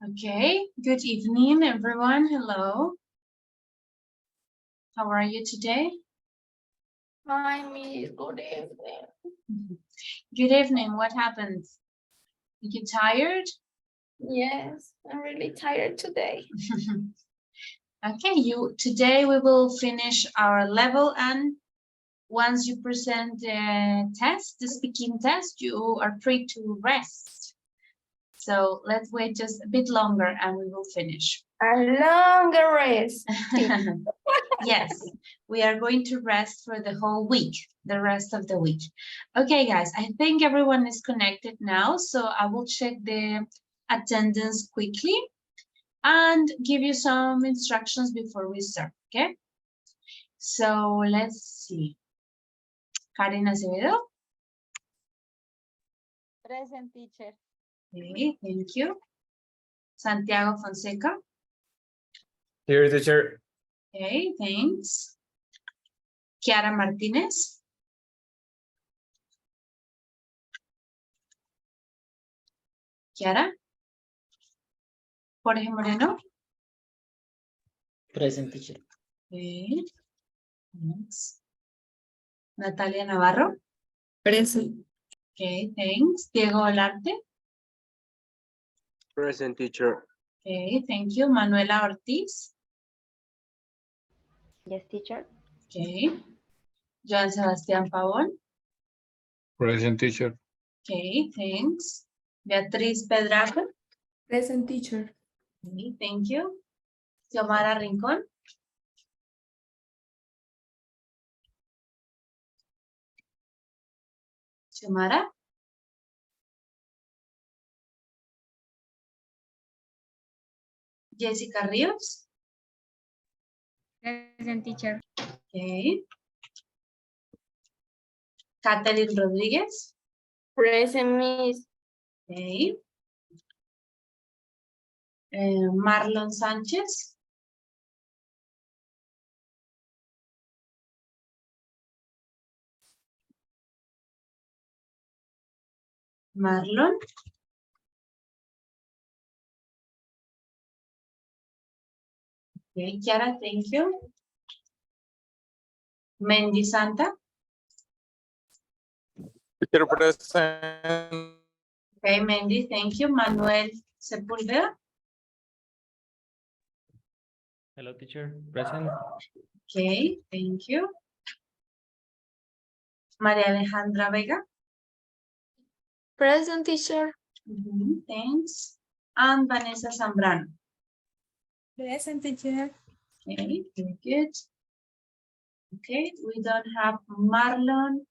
Okay, good evening, everyone. Hello. How are you today? Hi, Miss. Good evening. Good evening. What happened? You tired? Yes, I'm really tired today. Okay, today we will finish our level, and once you present the test, the speaking test, you are free to rest. So let's wait just a bit longer and we will finish. A longer rest. Yes, we are going to rest for the whole week, the rest of the week. Okay, guys, I think everyone is connected now, so I will check the attendance quickly and give you some instructions before we start, okay? So let's see. Karen Acevedo. Present, teacher. Okay, thank you. Santiago Fonseca. Here, teacher. Okay, thanks. Kiara Martinez. Kiara. Jorge Moreno. Present, teacher. Okay, thanks. Natalia Navarro. Present. Okay, thanks. Diego Olarte. Present, teacher. Okay, thank you. Manuela Ortiz. Yes, teacher. Okay. Joan Sebastián Pavón. Present, teacher. Okay, thanks. Beatriz Pedraza. Present, teacher. Okay, thank you. Xiomara Rincón. Xiomara. Jessica Ríos. Present, teacher. Okay. Catherine Rodríguez. Present, Miss. Okay. Marlon Sánchez. Marlon. Okay, Kiara, thank you. Mendy Santa. Teacher, present. Okay, Mendy, thank you. Manuel Sepúlveda. Hello, teacher. Present. Okay, thank you. María Alejandra Vega. Present, teacher. Thanks. And Vanessa Zambrano. Present, teacher. Okay, very good. Okay, we don't have Marlon.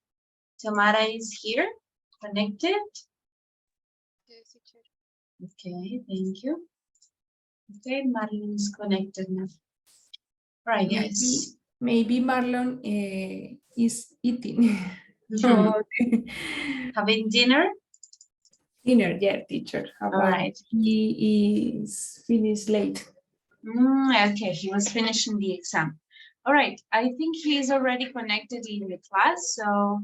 Tamara is here, connected. Yes, teacher. Okay, thank you. Okay, Marlon is connected now. Right, guys. Maybe Marlon is eating. Oh, Having dinner? dinner, yeah, teacher. How All about right. he is finished late? Okay, he was finishing the exam. All right, I think he is already connected in the class, so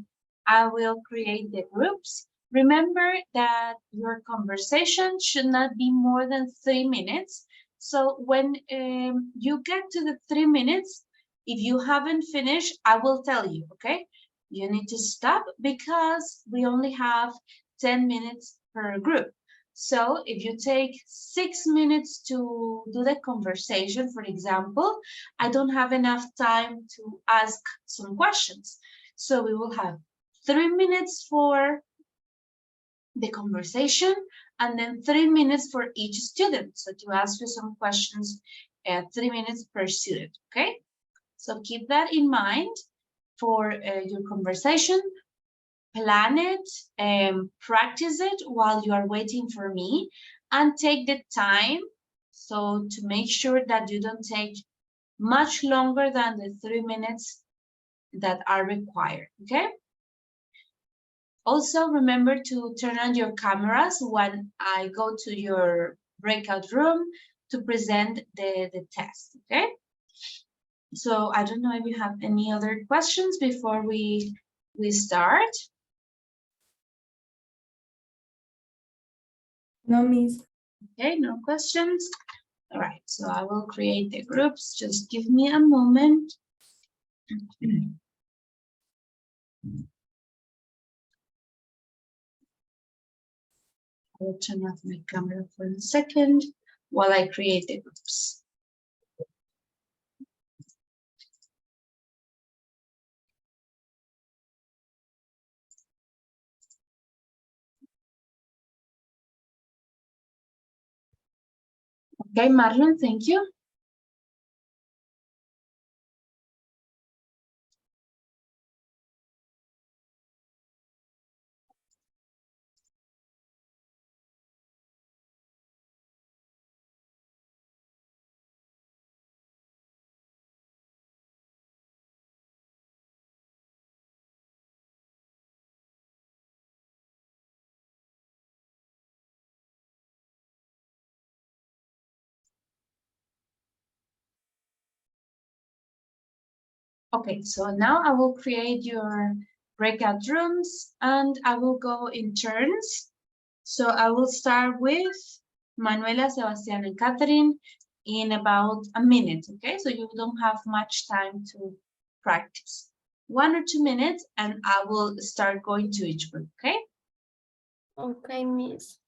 I will create the groups. Remember that your conversation should not be more than 3 minutes. So when you get to the 3 minutes, if you haven't finished, I will tell you, okay? You need to stop because we only have 10 minutes per group. So if you take 6 minutes to do the conversation, for example, I don't have enough time to ask some questions. So we will have 3 minutes for the conversation and then 3 minutes for each student. So to ask you some questions, 3 minutes per student, okay? So keep that in mind for your conversation. Plan it and practice it while you are waiting for me, and take the time so to make sure that you don't take much longer than the 3 minutes that are required, okay? Also, remember to turn on your cameras when I go to your breakout room to present the test, okay? So I don't know if you have any other questions before we start. No, Miss. Okay, no questions. All right, so I will create the groups. Just give me a moment. I will turn off my camera for a second while I create the groups. Okay, Marlon, thank you. Okay, so now I will create your breakout rooms and I will go in turns. So I will start with Manuela, Sebastian, and Catherine in about a minute, okay? So you don't have much time to practice. 1 or 2 minutes and I will start going to each group, okay? Okay, Miss.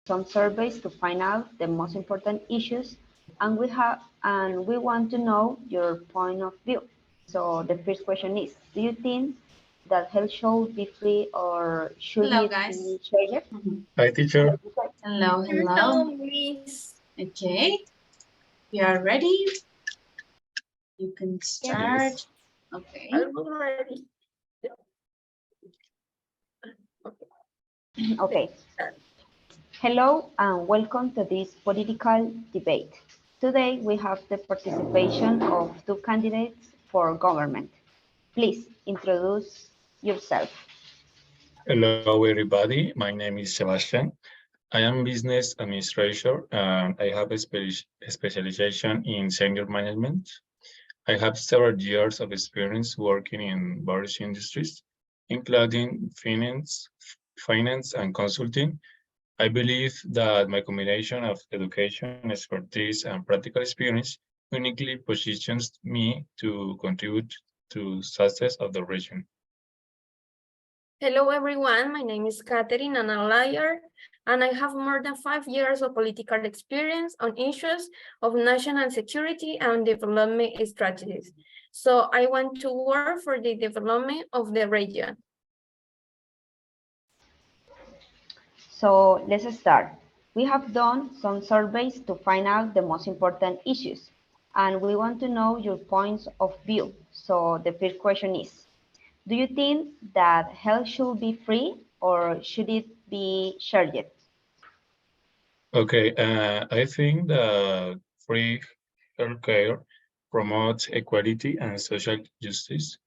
Some surveys to find out the most important issues, and we want to know your point of view. So the first question is, do you think that health should be free or should Hello, it guys. be charged? Hi, teacher. Hello, hello. Hello, Miss. Okay, you are ready? You can start. Yes. Okay. I'm ready. Okay. Hello and welcome to this political debate. Today we have the participation of two candidates for government. Please introduce yourself. Hello, everybody. My name is Sebastian. I am business administrator and I have a specialization in senior management. I have several years of experience working in various industries, including finance and consulting. I believe that my combination of education, expertise, and practical experience uniquely positions me to contribute to success of the region. Hello, everyone. My name is Catherine, and I'm a lawyer, and I have more than 5 years of political experience on issues of national security and development strategies. So I want to work for the development of the region. So let's start. We have done some surveys to find out the most important issues, and we want to know your points of view. So the first question is, do you think that health should be free or should it be shared? Okay, I think that free healthcare promotes equality and social justice.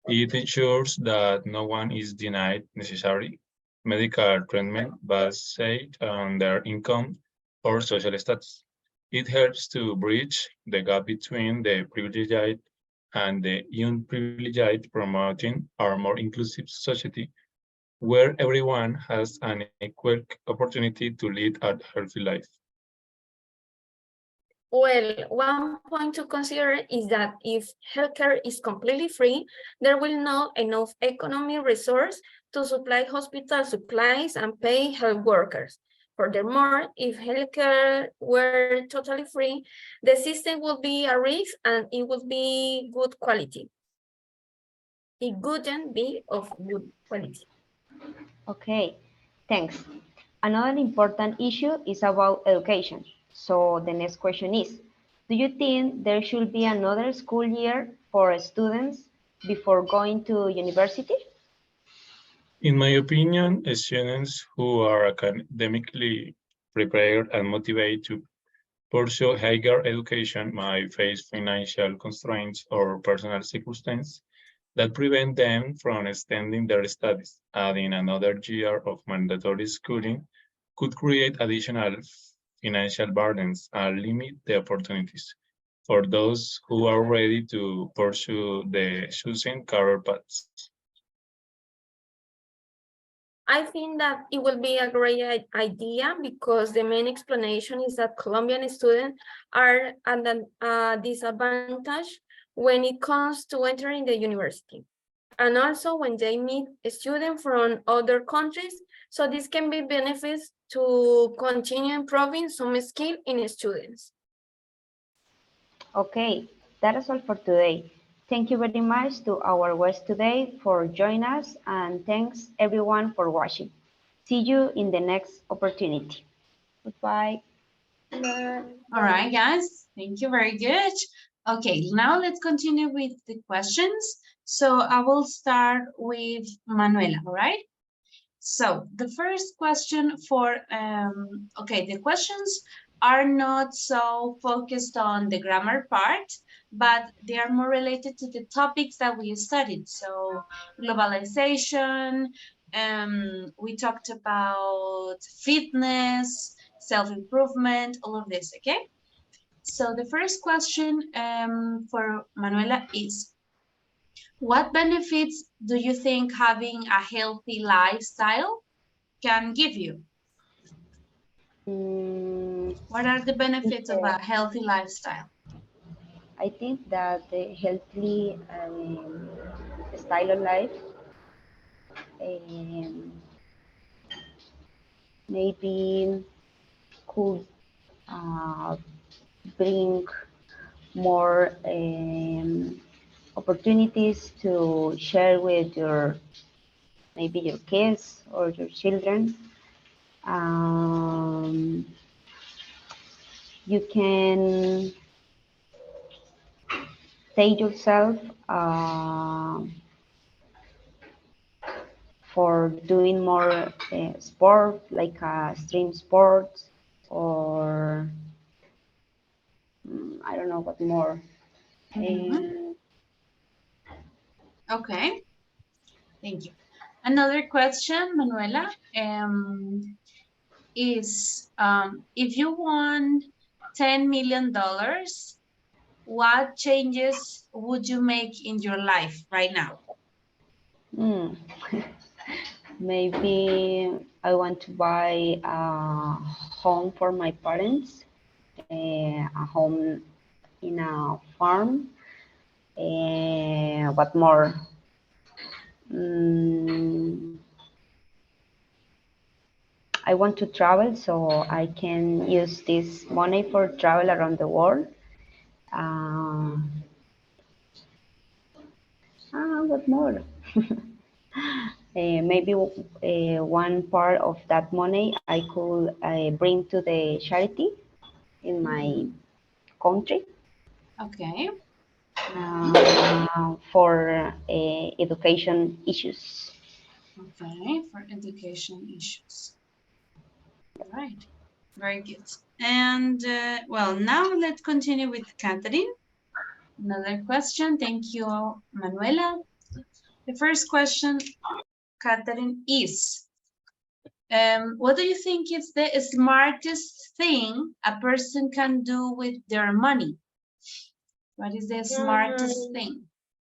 It ensures that no one is denied necessary medical treatment based on their income or social status. It helps to bridge the gap between the privileged and the unprivileged, promoting a more inclusive society where everyone has an equal opportunity to lead a healthy life. Well, one point to consider is that if healthcare is completely free, there will not enough economic resource to supply hospital supplies and pay health workers. Furthermore, if healthcare were totally free, the system would be a risk and it would be good quality. It wouldn't be of good quality. Okay, thanks. Another important issue is about education. So the next question is, do you think there should be another school year for students before going to university? In my opinion, students who are academically prepared and motivated to pursue higher education might face financial constraints or personal circumstances that prevent them from extending their studies. Adding another year of mandatory schooling could create additional financial burdens and limit the opportunities for those who are ready to pursue the chosen career paths. I think that it will be a great idea because the main explanation is that Colombian students are at a disadvantage when it comes to entering the university. And also when they meet students from other countries, so this can be benefits to continue improving some skill in students. Okay, that is all for today. Thank you very much to our guests today for joining us, and thanks everyone for watching. See you in the next opportunity. Goodbye. All right, guys, thank you very good. Okay, now let's continue with the questions. So I will start with Manuela, all right? So the first question for, okay, the questions are not so focused on the grammar part, but they are more related to the topics that we studied. So globalization, we talked about fitness, self-improvement, all of this, okay? So the first question for Manuela is, what benefits do you think having a healthy lifestyle can give you? What are the benefits of a healthy lifestyle? I think that the healthy style of life um, maybe could uh, bring more opportunities to share with your maybe your kids or your children. Um, you can take yourself for doing more sport like stream sports or I don't know what more. Okay, thank you. Another question, Manuela, is if you won $10 million, what changes would you make in your life right now? Maybe I want to buy a home for my parents, a home in a farm. What more? Mm, I want to travel, so I can use this money for travel around the world. What more? Maybe one part of that money I could bring to the charity in my country Okay. for education issues. Okay, for education issues. All right, very good. And well, now let's continue with Catherine. Another question. Thank you, Manuela. The first question, Catherine, is what do you think is the smartest thing a person can do with their money? What is the smartest thing?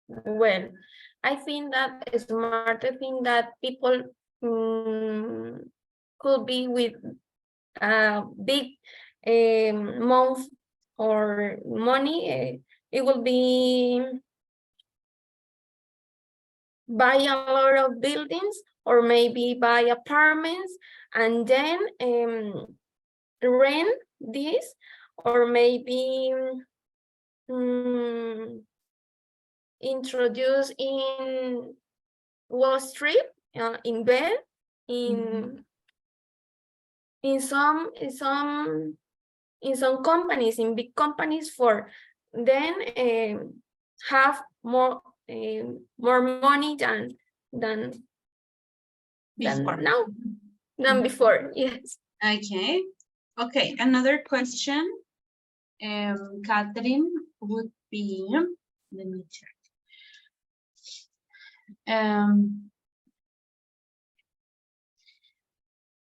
Well, I think that a smarter thing that people could be with a big amount or money, it will be buy a lot of buildings or maybe buy apartments and then rent this, or maybe introduce in Wall Street, invest in some companies, in big companies, for then have more money than Before. now, than before. Yes. Okay. Okay. Another question, Catherine, would be, let me check.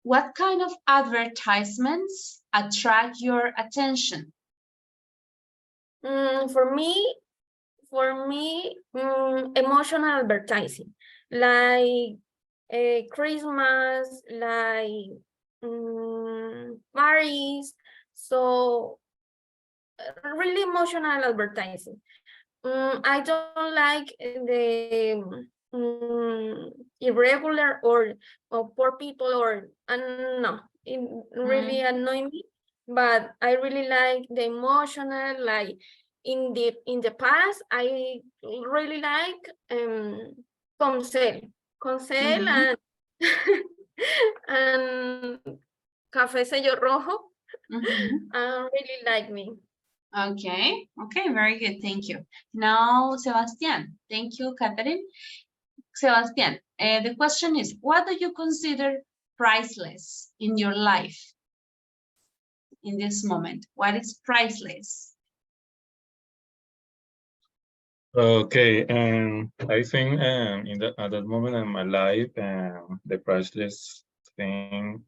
What kind of advertisements attract your attention? For me, emotional advertising, like Christmas, like parties. So really emotional advertising. I don't like the irregular or poor people, or no, it really annoy me. But I really like the emotional, like in the past, I really like Concel and and Café Sello Rojo. Really like me. Okay, okay, very good, thank you. Now, Sebastian, thank you, Catherine. Sebastian, the question is, what do you consider priceless in your life in this moment? What is priceless? Okay, I think at that moment in my life, the priceless thing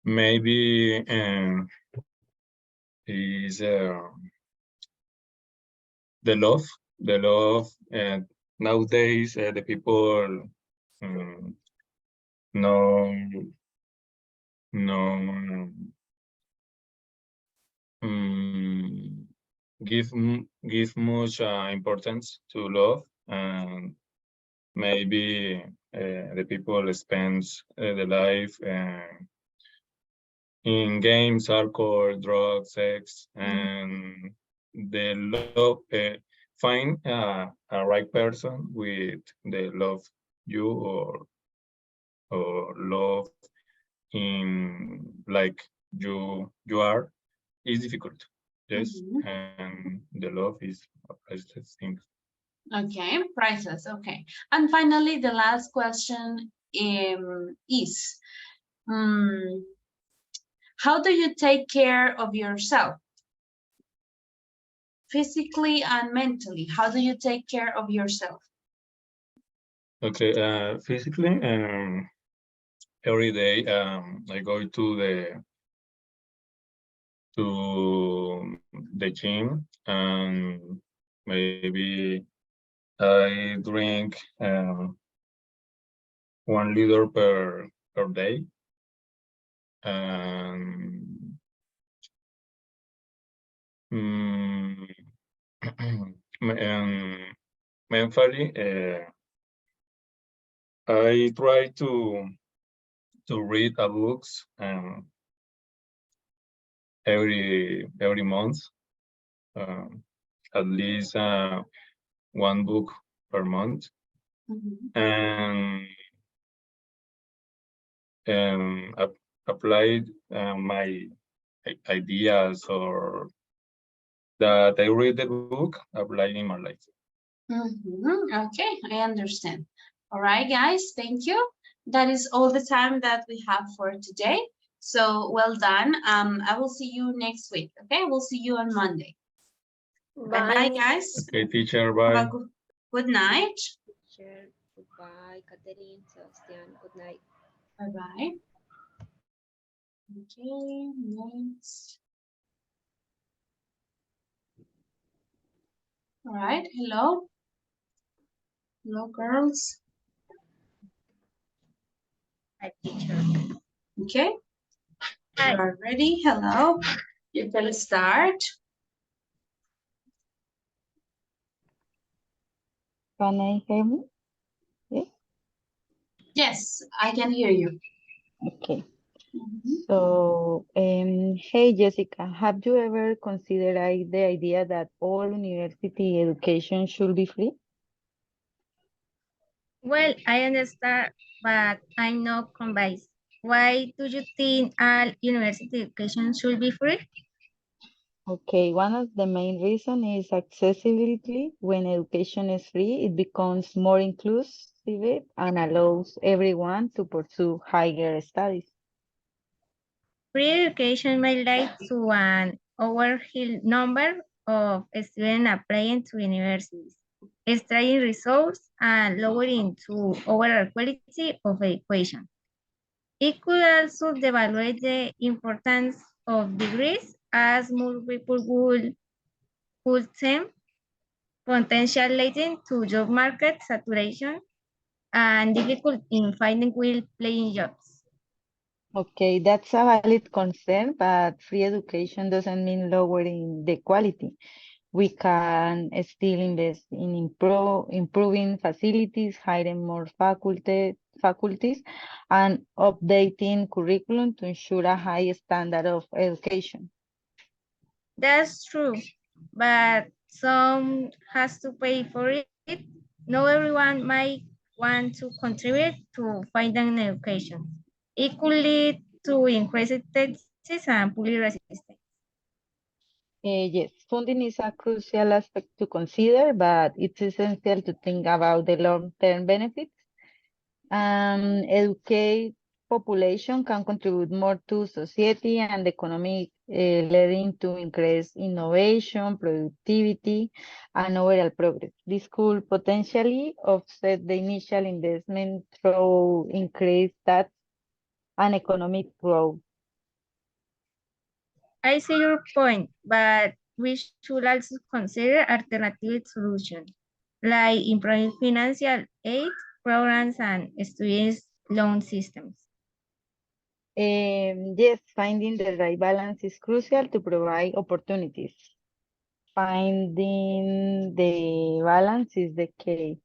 maybe is the love. The love. Nowadays, the people no give much importance to love, and maybe the people spends the life in games, alcohol, drugs, sex, and the love find a right person with the love you or love in like you are is difficult. Yes, and the love is a priceless thing. Okay, priceless, okay. And finally, the last question is, how do you take care of yourself? Physically and mentally, how do you take care of yourself? Okay, physically, every day I go to the gym, and maybe I drink 1 liter per day. Mm, mentally, I try to read a books every month, at least 1 book per month, and applied my ideas or that I read the book, apply in my life. Okay, I understand. All right, guys, thank you. That is all the time that we have for today. So well done. I will see you next week. Okay, we'll see you on Monday. Bye, guys. Okay, teacher, Have bye. a good night. Teacher, goodbye. Catherine, Sebastian, good night. Bye-bye. Okay, next. All right, hello. Hello, girls. Hi, teacher. Okay. You are ready? Hello. You can start. Can I hear me? Yes. Yes, I can hear you. Okay. So, hey Jessica, have you ever considered the idea that all university education should be free? Well, I understand, but I'm not convinced. Why do you think all university education should be free? Okay, one of the main reasons is accessibility. When education is free, it becomes more inclusive and allows everyone to pursue higher studies. Free education may lead to an overwhelming number of students applying to universities, extracting results and lowering to overall quality of education. It could also devalue the importance of degrees as more people would them potential leading to job market saturation and difficult in finding well-paying jobs. Okay, that's a valid concern, but free education doesn't mean lowering the quality. We can still invest in improving facilities, hiring more faculties, and updating curriculum to ensure a high standard of education. That's true, but some has to pay for it. Not everyone might want to contribute to finding an education. It could lead to increased taxes and public resistance. Yes, funding is a crucial aspect to consider, but it's essential to think about the long-term benefits. Educate population can contribute more to society and economic, leading to increased innovation, productivity, and overall progress. This could potentially offset the initial investment through increased tax and economic growth. I see your point, but we should also consider alternative solutions, like improving financial aid programs and student loan systems. Yes, finding the right balance is crucial to provide opportunities. Finding the balance is the key.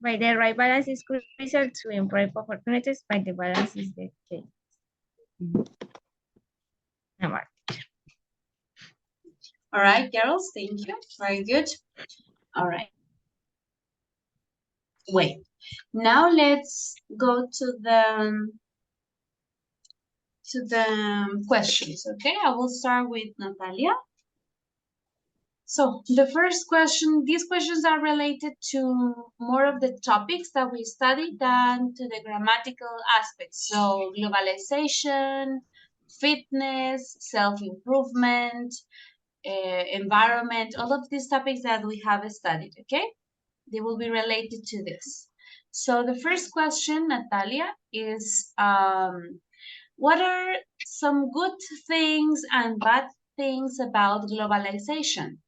By the right balance is crucial to improve opportunities, by the balance is the key. All right, girls, thank you. Very good. All right. Wait, now let's go to the questions, okay? I will start with Natalia. So the first question, these questions are related to more of the topics that we studied than to the grammatical aspects. So globalization, fitness, self-improvement, environment, all of these topics that we have studied, okay? They will be related to this. So the first question, Natalia, is what are some good things and bad things about globalization?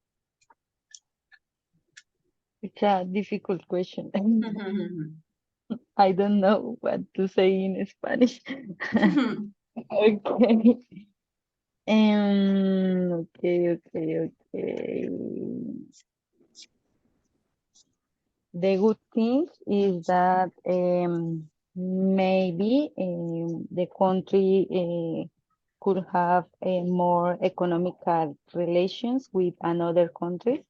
It's a difficult question. I don't know what to say in Spanish. Okay. Okay. The good thing is that maybe the country could have more economical relations with another countries,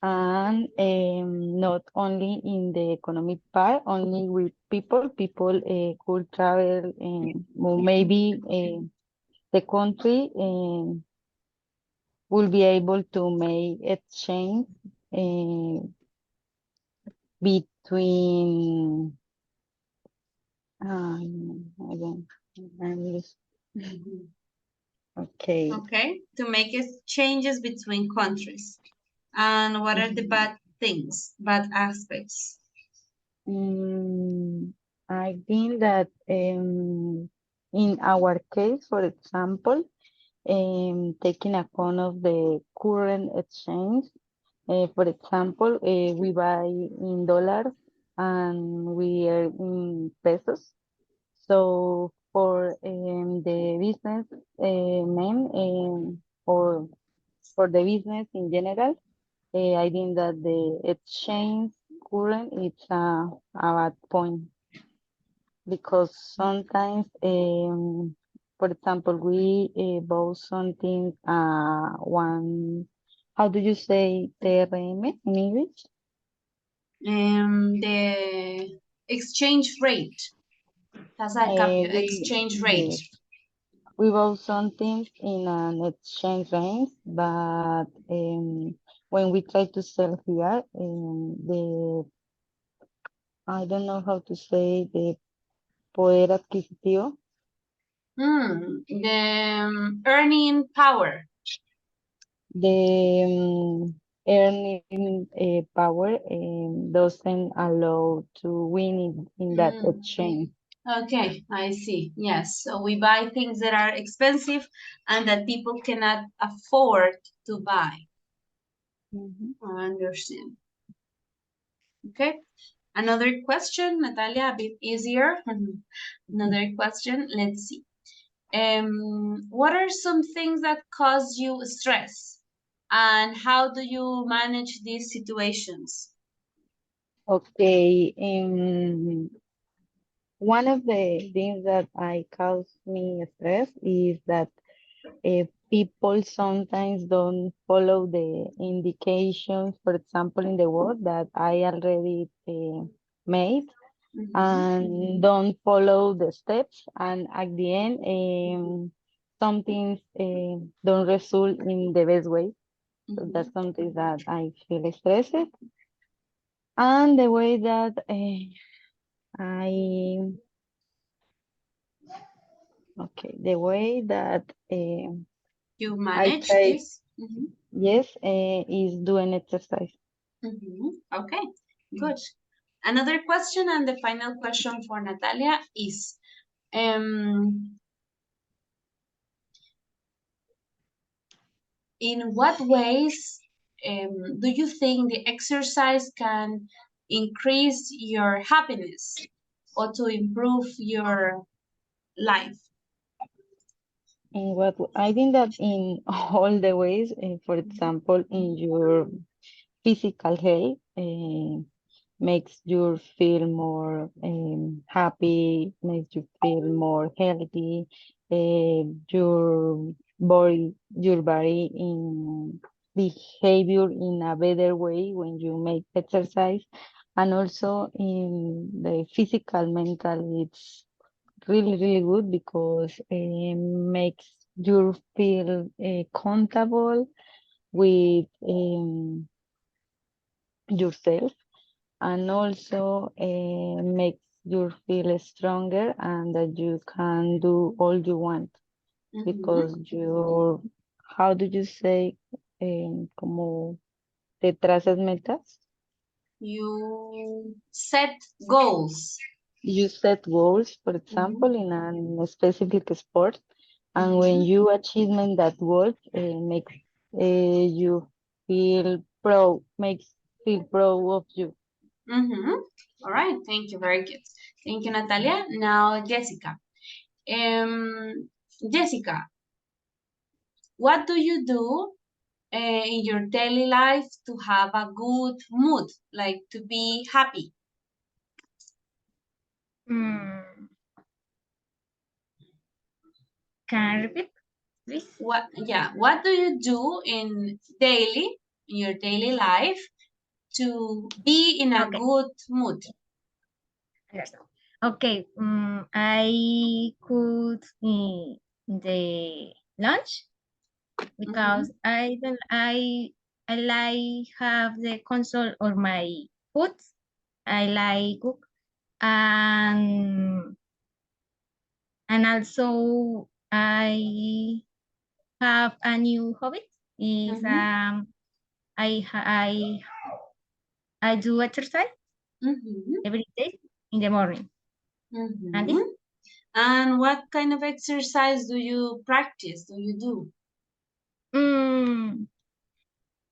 and not only in the economic part, only with people. People could travel, or maybe the country will be able to make exchange uh, between I don't, okay. Okay, to make changes between countries. And what are the bad things, bad aspects? I think that in our case, for example, taking account of the current exchange, for example, we buy in dollars and we are in pesos. So for the business men or for the business in general, I think that the exchange current is a bad point because sometimes, for example, we bought something one. How do you say TRM in English? The exchange rate. Tasa de cambio, exchange rate. Yes, we bought something in an exchange rate, but when we try to sell here, I don't know how to say the poder adquisitivo, The earning power. the earning power doesn't allow to win in that exchange. Okay, I see. Yes, so we buy things that are expensive and that people cannot afford to buy. I understand. Okay, another question, Natalia, a bit easier. Another question, let's see. What are some things that cause you stress? And how do you manage these situations? Okay, one of the things that I cause me stress is that people sometimes don't follow the indications, for example, in the word that I already made, and don't follow the steps, and at the end, some things don't result in the best way. So that's something that I feel stressed. And the way that I, okay, the way that You I manage try, this? yes, is doing exercise. Okay, good. Another question, and the final question for Natalia is, in what ways do you think the exercise can increase your happiness or to improve your life? In what I think that in all the ways, for example, in your physical health, makes you feel more happy, makes you feel more healthy. Your body in behavior in a better way when you make exercise, and also in the physical, mental, it's really good because it makes you feel comfortable with yourself, and also makes you feel stronger and that you can do all you want because you, how do you say, como te trazas metas? You set goals. You set goals, for example, in a specific sport, and when you achievement that goal, makes you feel proud, makes feel proud of you. All right, thank you, very good. Thank you, Natalia. Now, Jessica. Jessica, what do you do in your daily life to have a good mood, like to be happy? Mm, can I repeat, please? What do you do in your daily life to be in a Okay. good mood? Understand. Okay, I could the lunch because I like have the console or my food. I like cook and also I have a new hobby. Is I I do exercise every day in the morning. And this And what kind of exercise do you practice? Do you do?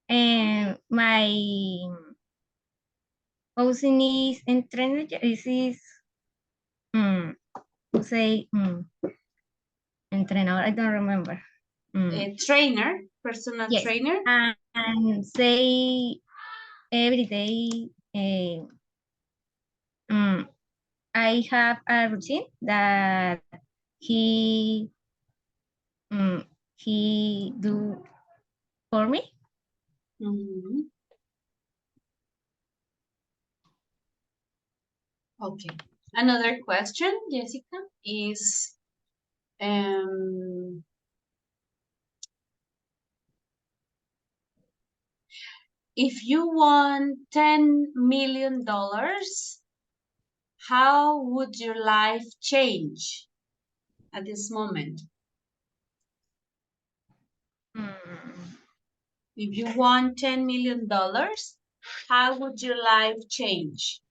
and my housing is entrenar is to say entrenador. I don't remember. A trainer, personal Yes, trainer? and say every day. I have a routine that he he do for me. Okay. Another question, Jessica, is if you won $10 million, how would your life change at this moment? If you won $10 million, how would your life change?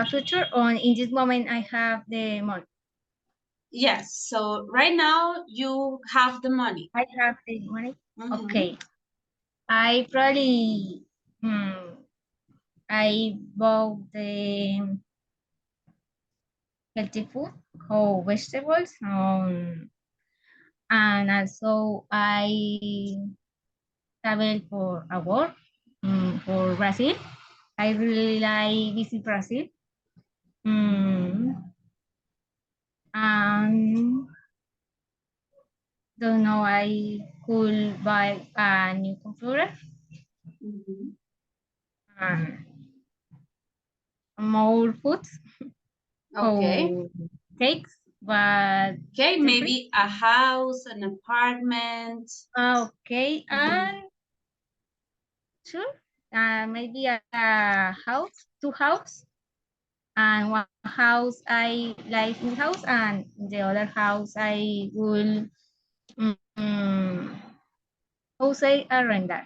Future on in this moment I have the money. Yes, so right now you have the money. I have the money. Okay. I probably I bought the healthy food or vegetables and also I travel for a work for Brazil. I really like visit Brazil. And don't know, I could buy a new computer and more foods Okay. or cakes, but Okay, the maybe a house, an apartment. okay, and sure, maybe a house, two house, and one house I like in house, and the other house I will how say a render.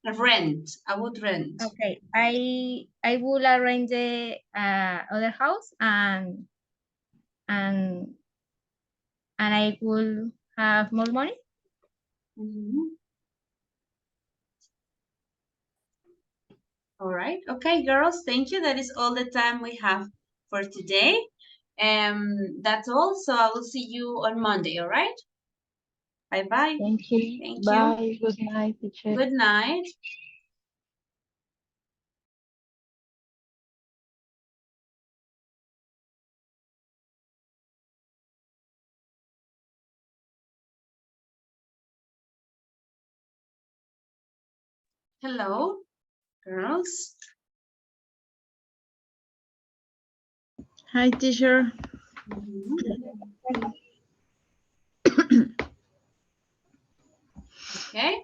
Rent. I would rent. Okay, I will arrange the other house and I will have more money. All right. Okay, girls, thank you. That is all the time we have for today. That's all. So I will see you on Monday, all right? Bye-bye. Thank you. Thank you. Bye. Good night, teacher. Good night. Hello, girls. Hi, teacher. Okay.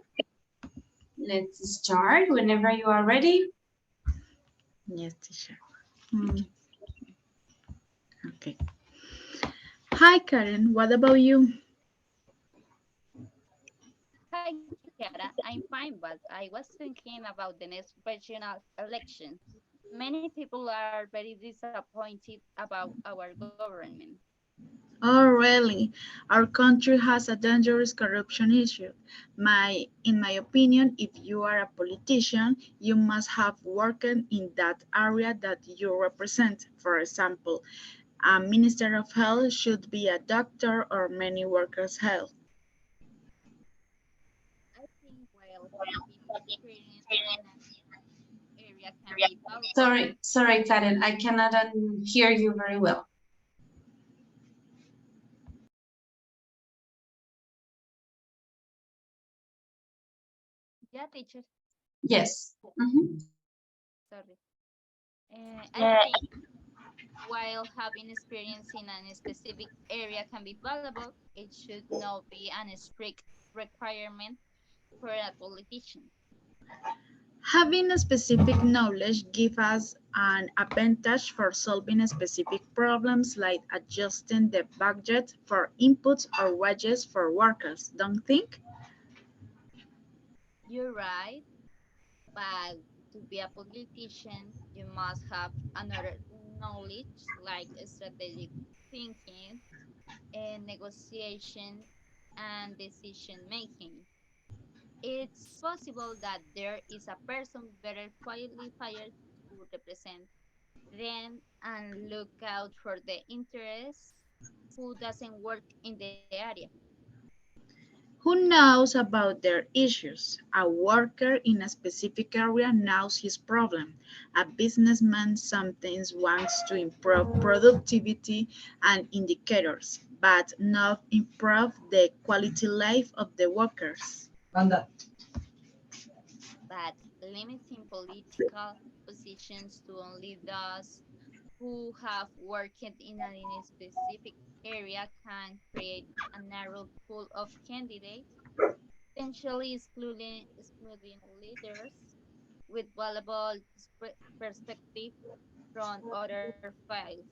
Let's start whenever you are ready. Yes, teacher. Okay. Hi, Karen. What about you? Hi, Kiara. I'm fine, but I was thinking about the next regional elections. Many people are very disappointed about our government. Oh, really? Our country has a dangerous corruption issue. In my opinion, if you are a politician, you must have worked in that area that you represent. For example, a minister of health should be a doctor or many workers' health. I think while having experience in an area can be valuable. Sorry, Karen, I cannot hear you very well. Yeah, teacher, Yes. Mhm. sorry. I think while having experience in a specific area can be valuable, it should not be a strict requirement for a politician. Having a specific knowledge gives us an advantage for solving specific problems like adjusting the budget for inputs or wages for workers, don't think? You're right, but to be a politician, you must have another knowledge like strategic thinking and negotiation and decision making. It's possible that there is a person better qualified to represent them and look out for the interests who doesn't work in the area. Who knows about their issues? A worker in a specific area knows his problem. A businessman sometimes wants to improve productivity and indicators, but not improve the quality life of the workers. But limiting political positions to only those who have worked in a specific area can create a narrow pool of candidates, potentially excluding leaders with valuable perspective from other fields.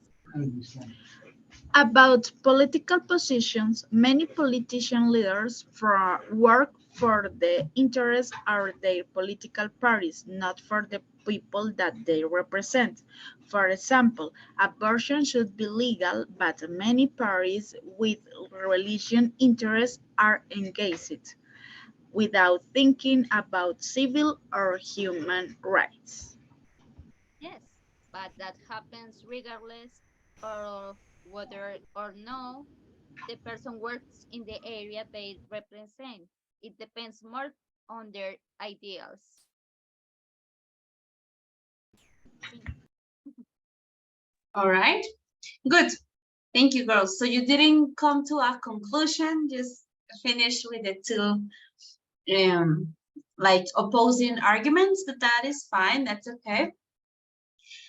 About political positions, many politician leaders work for the interests of their political parties, not for the people that they represent. For example, abortion should be legal, but many parties with religion interests are engaged without thinking about civil or human rights. Yes, but that happens regardless of whether or no the person works in the area they represent. It depends more on their ideals. Think. All right. Good. Thank you, girls. So you didn't come to a conclusion, just finish with the two like opposing arguments, but that is fine. That's okay.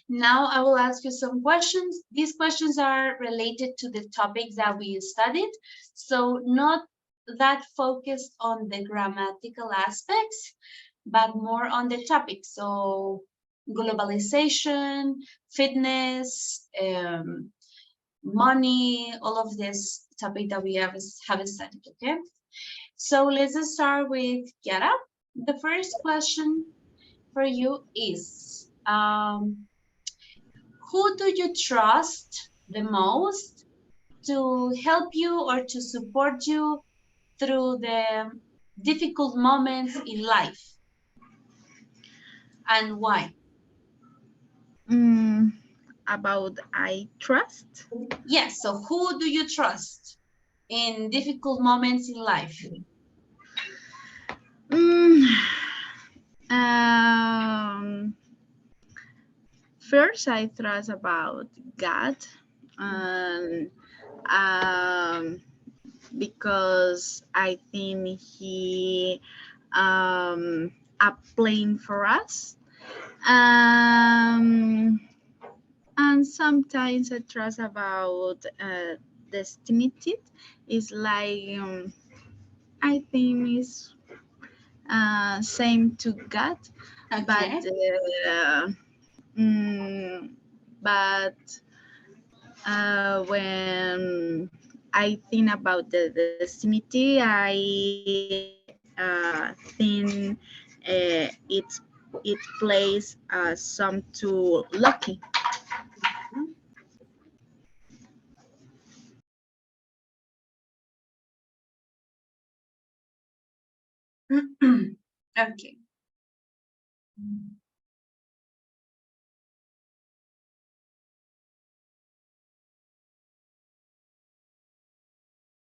Now I will ask you some questions. These questions are related to the topics that we studied, so not that focused on the grammatical aspects, but more on the topic. So globalization, fitness, money, all of this topic that we have studied, okay? So let's start with Kiara. The first question for you is, who do you trust the most to help you or to support you through the difficult moments in life, and why? Mm, about I trust? Yes, so who do you trust in difficult moments in life? Mm, um, First, I trust about God, and because I think He a plan for us. Um, and sometimes I trust about destiny. It's like I think it's same to God, but Okay. mm, but when I think about the destiny, think it plays some too lucky. Okay.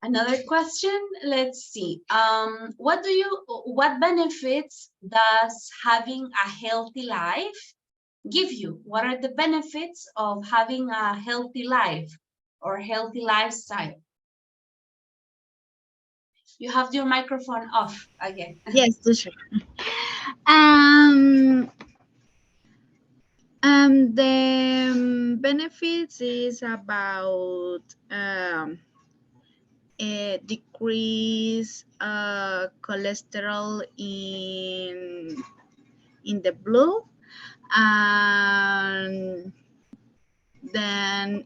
Another question, let's see. What benefits does having a healthy life give you? What are the benefits of having a healthy life or healthy lifestyle? You have your microphone off again. Yes, teacher. Um, the benefits is about decrease cholesterol in the blood, and then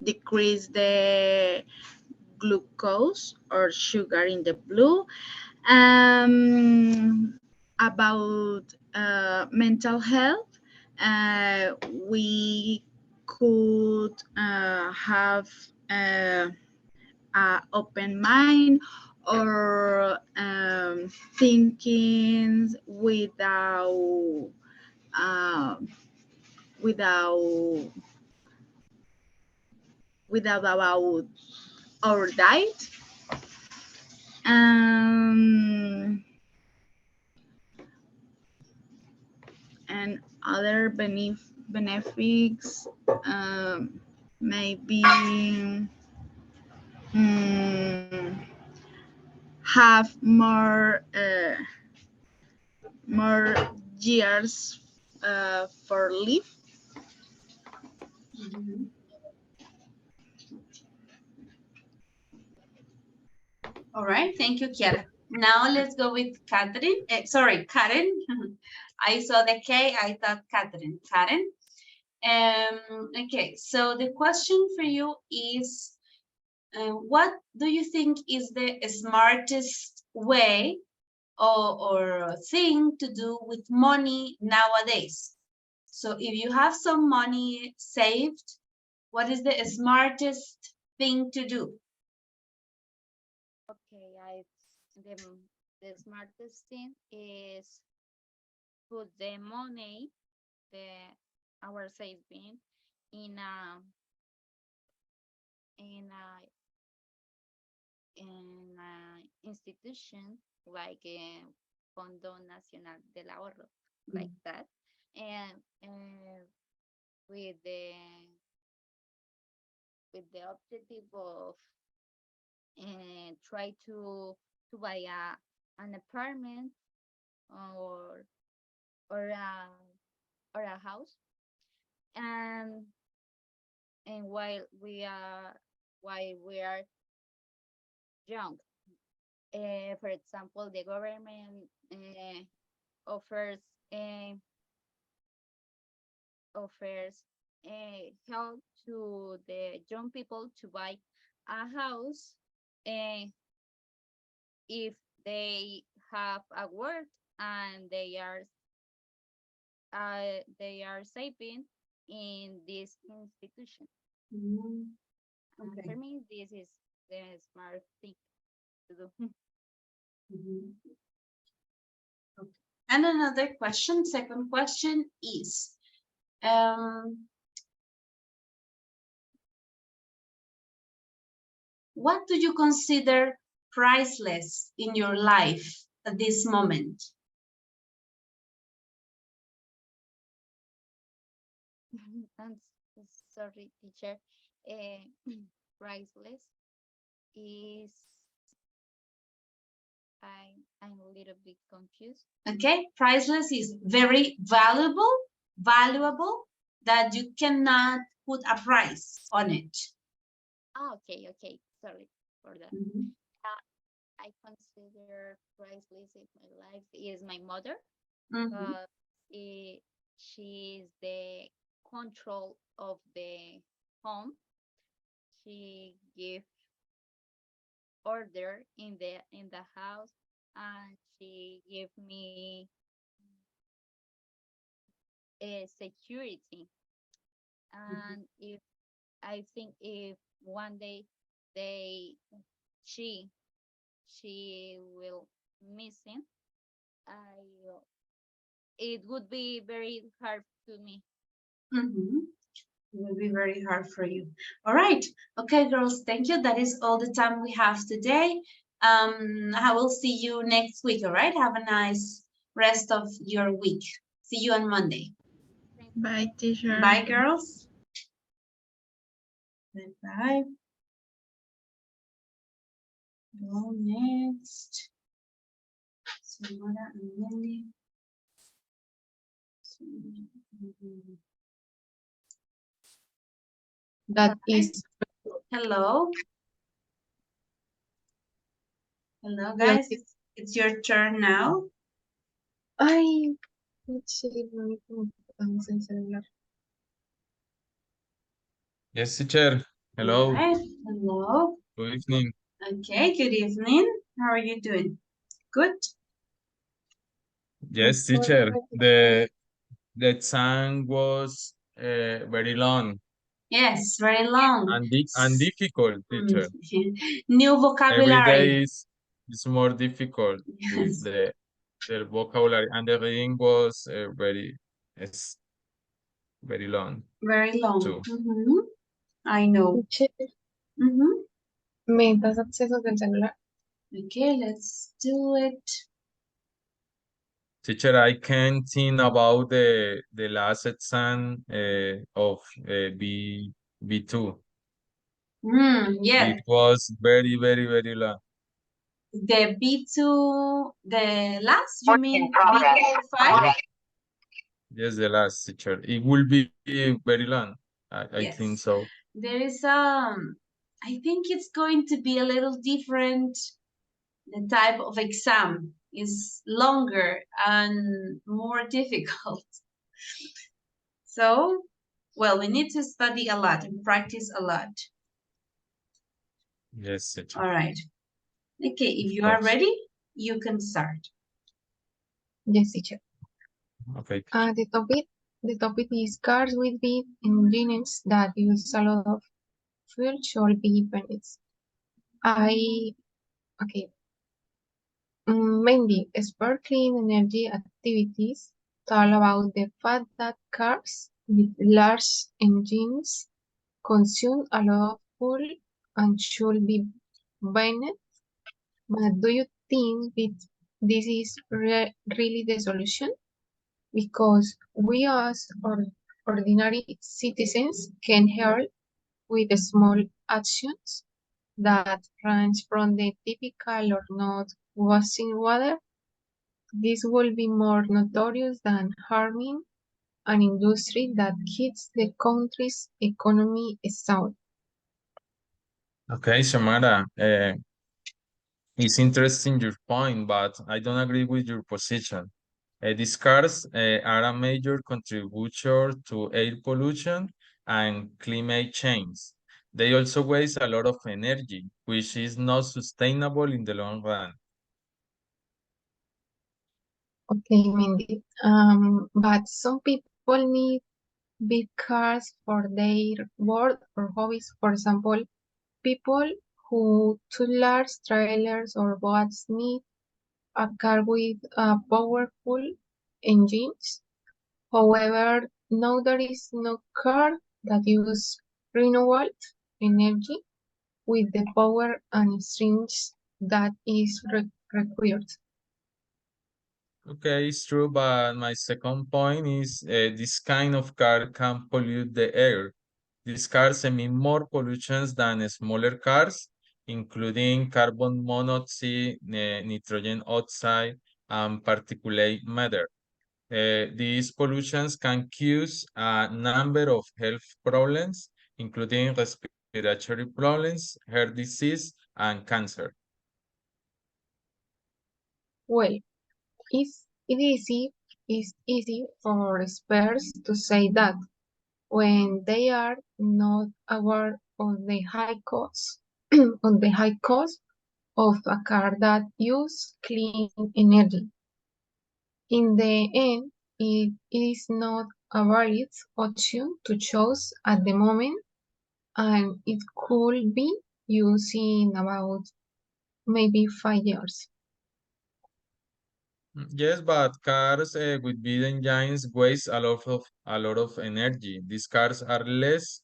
decrease the glucose or sugar in the blood. About mental health, we could have a open mind, or thinking uh, without about our diet. And other benefits, maybe have more years for live. Mhm. All right, thank you, Kiara. Now let's go with Catherine. Sorry, Karen. I saw the K, I thought Catherine. Karen. Okay, so the question for you is, what do you think is the smartest way or thing to do with money nowadays? So if you have some money saved, what is the smartest thing to do? Okay, the the smartest thing is put the money, the our saving in a in a institution like Fondo Nacional del Ahorro, like that, and with the with the objective of try to buy an apartment, or or a or a house, and and while we are young, for example, the government offers uh, offers help to the young people to buy a house, uh, if they have a work and they are saving in this institution. Mhm. And Okay. for me, this is the smart thing to do. Mhm. Okay. And another question, second question is, what do you consider priceless in your life at this moment? I'm sorry, teacher. Priceless is I'm a little bit confused. Okay, priceless is very valuable, that you cannot put a price on it. Okay, okay. Sorry for that. Mhm. I consider priceless in my life is my mother. Mhm. Uh, she is the control of the home. She give order in the house, and she give me a security. And if I think if one day they she she will missing, I it would be very hard to me. Mm-hmm. It will be very hard for you. All right. Okay, girls, thank you. That is all the time we have today. I will see you next week. All right. Have a nice rest of your week. See you on Monday. Thank you. Bye, teacher. Bye, girls. Bye-bye. Go next. Samara and Wendy. That is, Hello. Hello, Yes. guys. It's your turn now. ay, let's see, no me conectamos el celular. Yes, teacher. Hello. All right. Hello. Good evening. Okay, good evening. How are you doing? Good? Yes, teacher. The exam was very long Yes, very long. and difficult, teacher. New Every vocabulary. day is more difficult with Yes, the vocabulary, and the reading was it's very long very long. too. I know. Teacher, Mhm. ¿me das acceso del celular? Okay, let's do it. Teacher, I can think about the last exam of B2. Yeah, It was very, very, very long. the B2, the last, you mean B2.5? Yes, the last, teacher. It will be very long. I think Yes. so. There is I think it's going to be a little different. The type of exam is longer and more difficult. So, well, we need to study a lot and practice a lot. Yes, teacher. All right. Okay, if Of you are course. ready, you can start. Yes, teacher. Okay. The topic is cars with big engines that use a lot of fuel should be banned. Okay. Mainly sparkling energy activities talk about the fact that cars with large engines consume a lot of fuel and should be banned. But do you think this is really the solution? Because we as ordinary citizens can help with small actions that range from the typical or not washing water. This will be more notorious than harming an industry that keeps the country's economy sound. Okay, Samara. It's interesting your point, but I don't agree with your position. These cars are a major contributor to air pollution and climate change. They also waste a lot of energy, which is not sustainable in the long run. Okay, Mindy. But some people need big cars for their work or hobbies. For example, people who tow large trailers or boats need a car with powerful engines. However, now there is no car that use renewable energy with the power and strength that is required. Okay, it's true, but my second point is this kind of car can pollute the air. These cars emit more pollutions than smaller cars, including carbon monoxide, nitrogen oxide, and particulate matter. These pollutions can cause a number of health problems, including respiratory problems, heart disease, and cancer. Well, it's easy for experts to say that when they are not aware of the high cost of of a car that use clean energy. In the end, it is not a valid option to choose at the moment, and it could be used in about maybe 5 years. Yes, but cars with big engines waste a lot of energy. These cars are less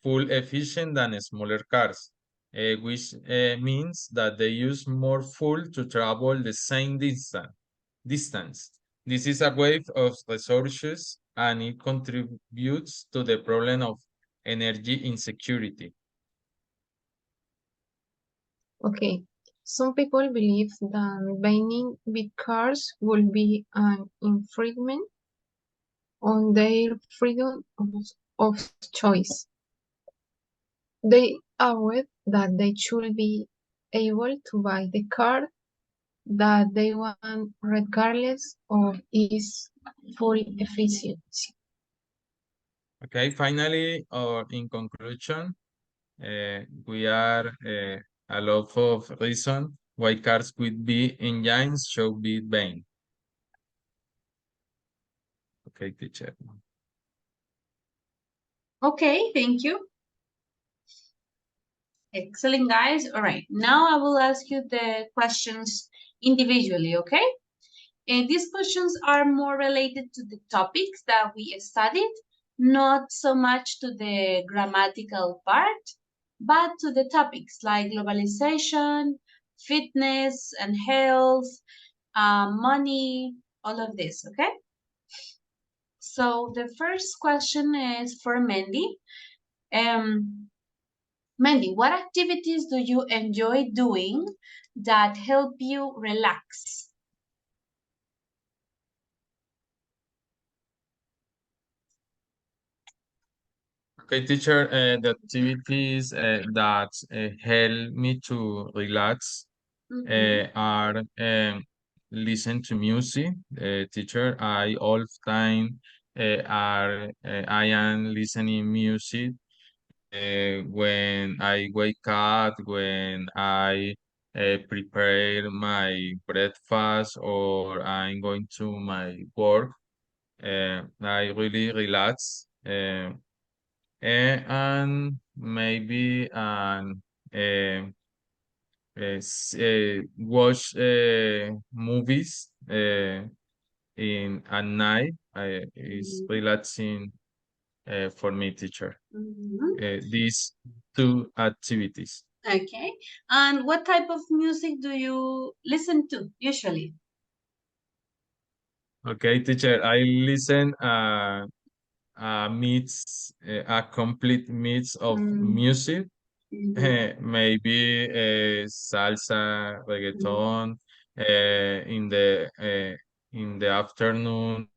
fuel efficient than smaller cars, which means that they use more fuel to travel the same distance. This is a waste of resources and it contributes to the problem of energy insecurity. Okay. Some people believe that banning big cars will be an infringement on their freedom of choice. They argue that they should be able to buy the car that they want regardless of its fuel efficiency. Okay, finally, or in conclusion, we are a lot of reason why cars with big engines should be banned. Okay, teacher. Okay, thank you. Excellent, guys. All right, now I will ask you the questions individually, okay? And these questions are more related to the topics that we studied, not so much to the grammatical part, but to the topics like globalization, fitness and health, money, all of this, okay? So the first question is for Mandy. Mandy, what activities do you enjoy doing that help you relax? Okay, teacher, the activities that help me to relax are listen to music. Teacher, I all time I am listening music when I wake up, when I prepare my breakfast or I'm going to my work. I really relax. And maybe watch movies in at night. Is relaxing for me, teacher. These two activities. Okay. And what type of music do you listen to usually? Okay, teacher. I listen a complete mix of music. Maybe salsa, reggaeton, in the afternoon,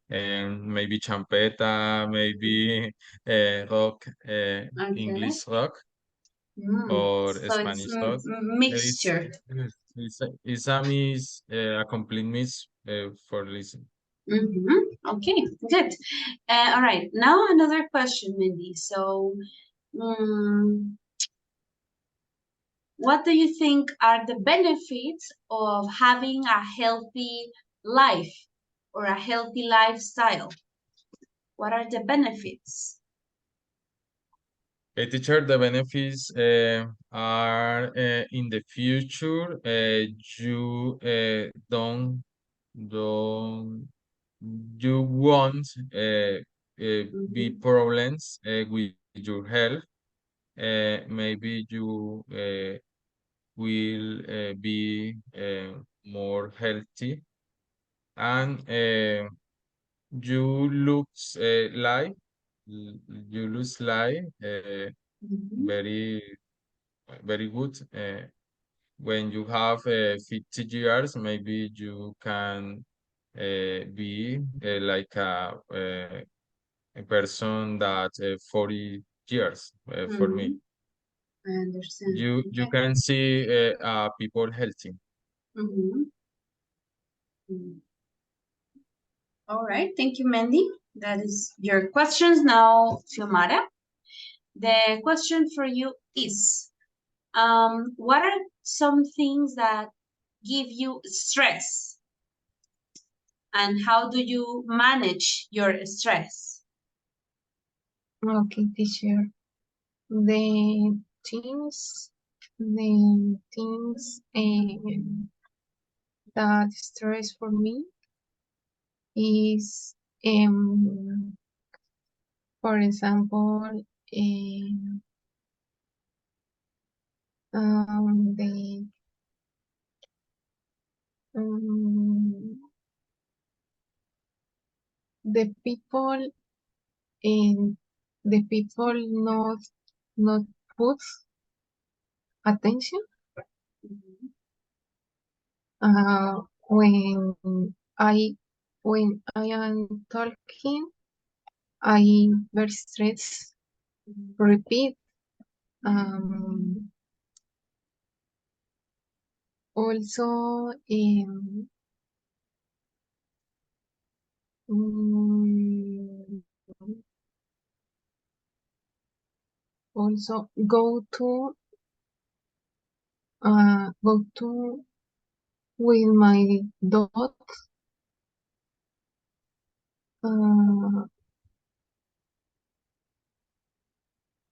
and maybe champeta, maybe rock, English rock or So it's Spanish rock. It's mixture. it's a mix, a complete mix for listening. Okay, good. All right, now another question, Mindy. So, what do you think are the benefits of having a healthy life or a healthy lifestyle? What are the benefits? Teacher, the benefits are in the future. You don't you won't be problems with your health. Maybe you will be more healthy, and you looks like you lose like very very good. When you have 50 years, maybe you can be like a person that 40 years for me. I understand. You can see people healthy. Mhm. All right, thank you, Mandy. That is your questions now, Fiomara. The question for you is, what are some things that give you stress, and how do you manage your stress? Okay, teacher. The things the things that stress for me is, for example, the the people and the people not put attention when I am talking. I very stressed, repeat. Also, also go to with my dog,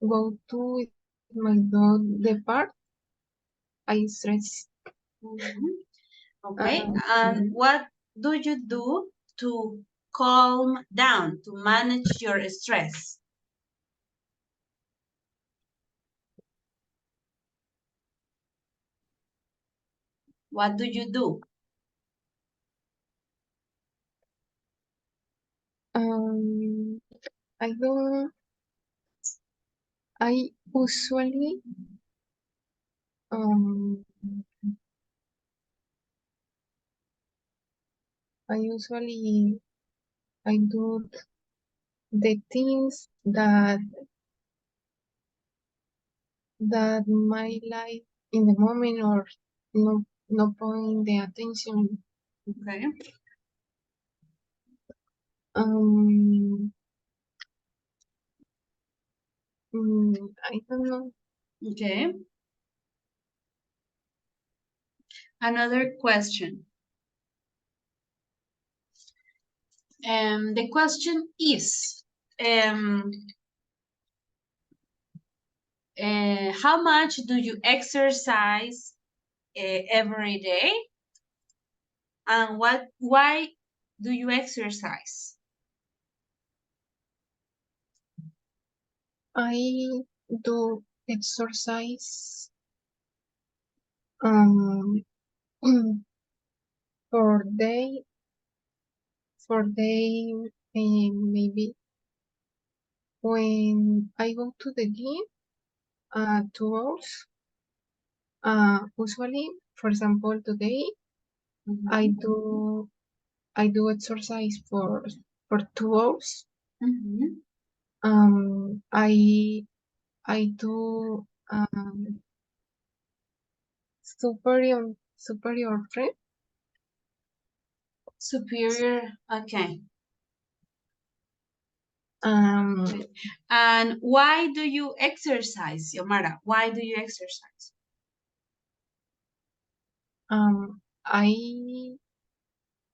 go to with my dog the park. I stress. Okay, and what do you do to calm down, to manage your stress? What do you do? I don't. I usually I do the things that my life in the moment or no point the attention. Okay. I don't know. Okay. Another question. The question is, how much do you exercise every day? And why do you exercise? I do exercise for day maybe when I go to the gym 2 hours. Usually, for example, today I do exercise for 2 hours. I do superior frame. Superior, okay. And why do you exercise, Yomara? Why do you exercise? I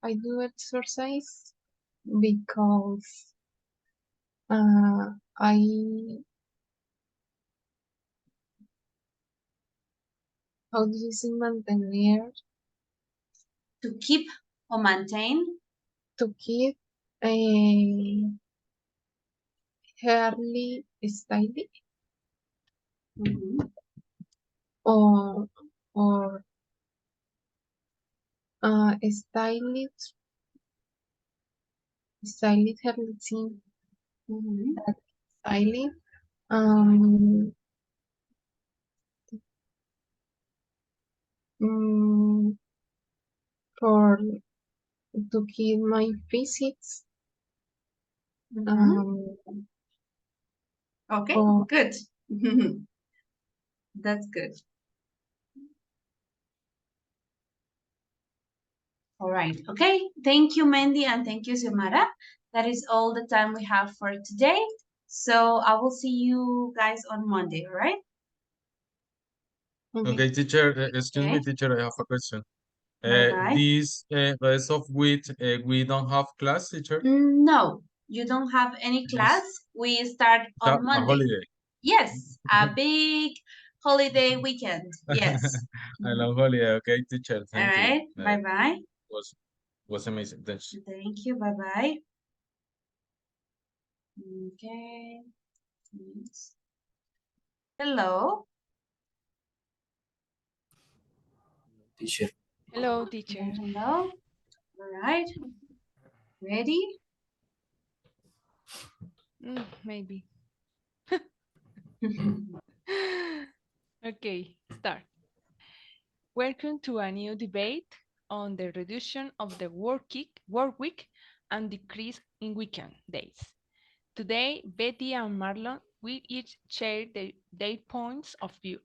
do exercise because how do you say mantener? To keep or maintain? To keep a hairly styling. Or stylist everything styling for to keep my physics. Okay, good. That's good. All right. Okay. Thank you, Mandy, and thank you, Xiomara. That is all the time we have for today. So I will see you guys on Monday, all right? Okay, teacher, excuse me, Okay. teacher, I have a question. Bye-bye. This rest of week, we don't have class, teacher? No, you don't have any class. We start A on Monday. holiday. Yes, a big holiday weekend. Yes. I love holiday. Okay, teacher. All Thank you. right. Bye-bye. Was amazing. Thanks. Thank you. Bye-bye. Okay. Yes. Hello. Teacher. Hello, teacher. Hello. All right. Ready? Maybe. Okay, start. Welcome to a new debate on the reduction of the work week and decrease in weekend days. Today, Betty and Marlon will each share their points of view.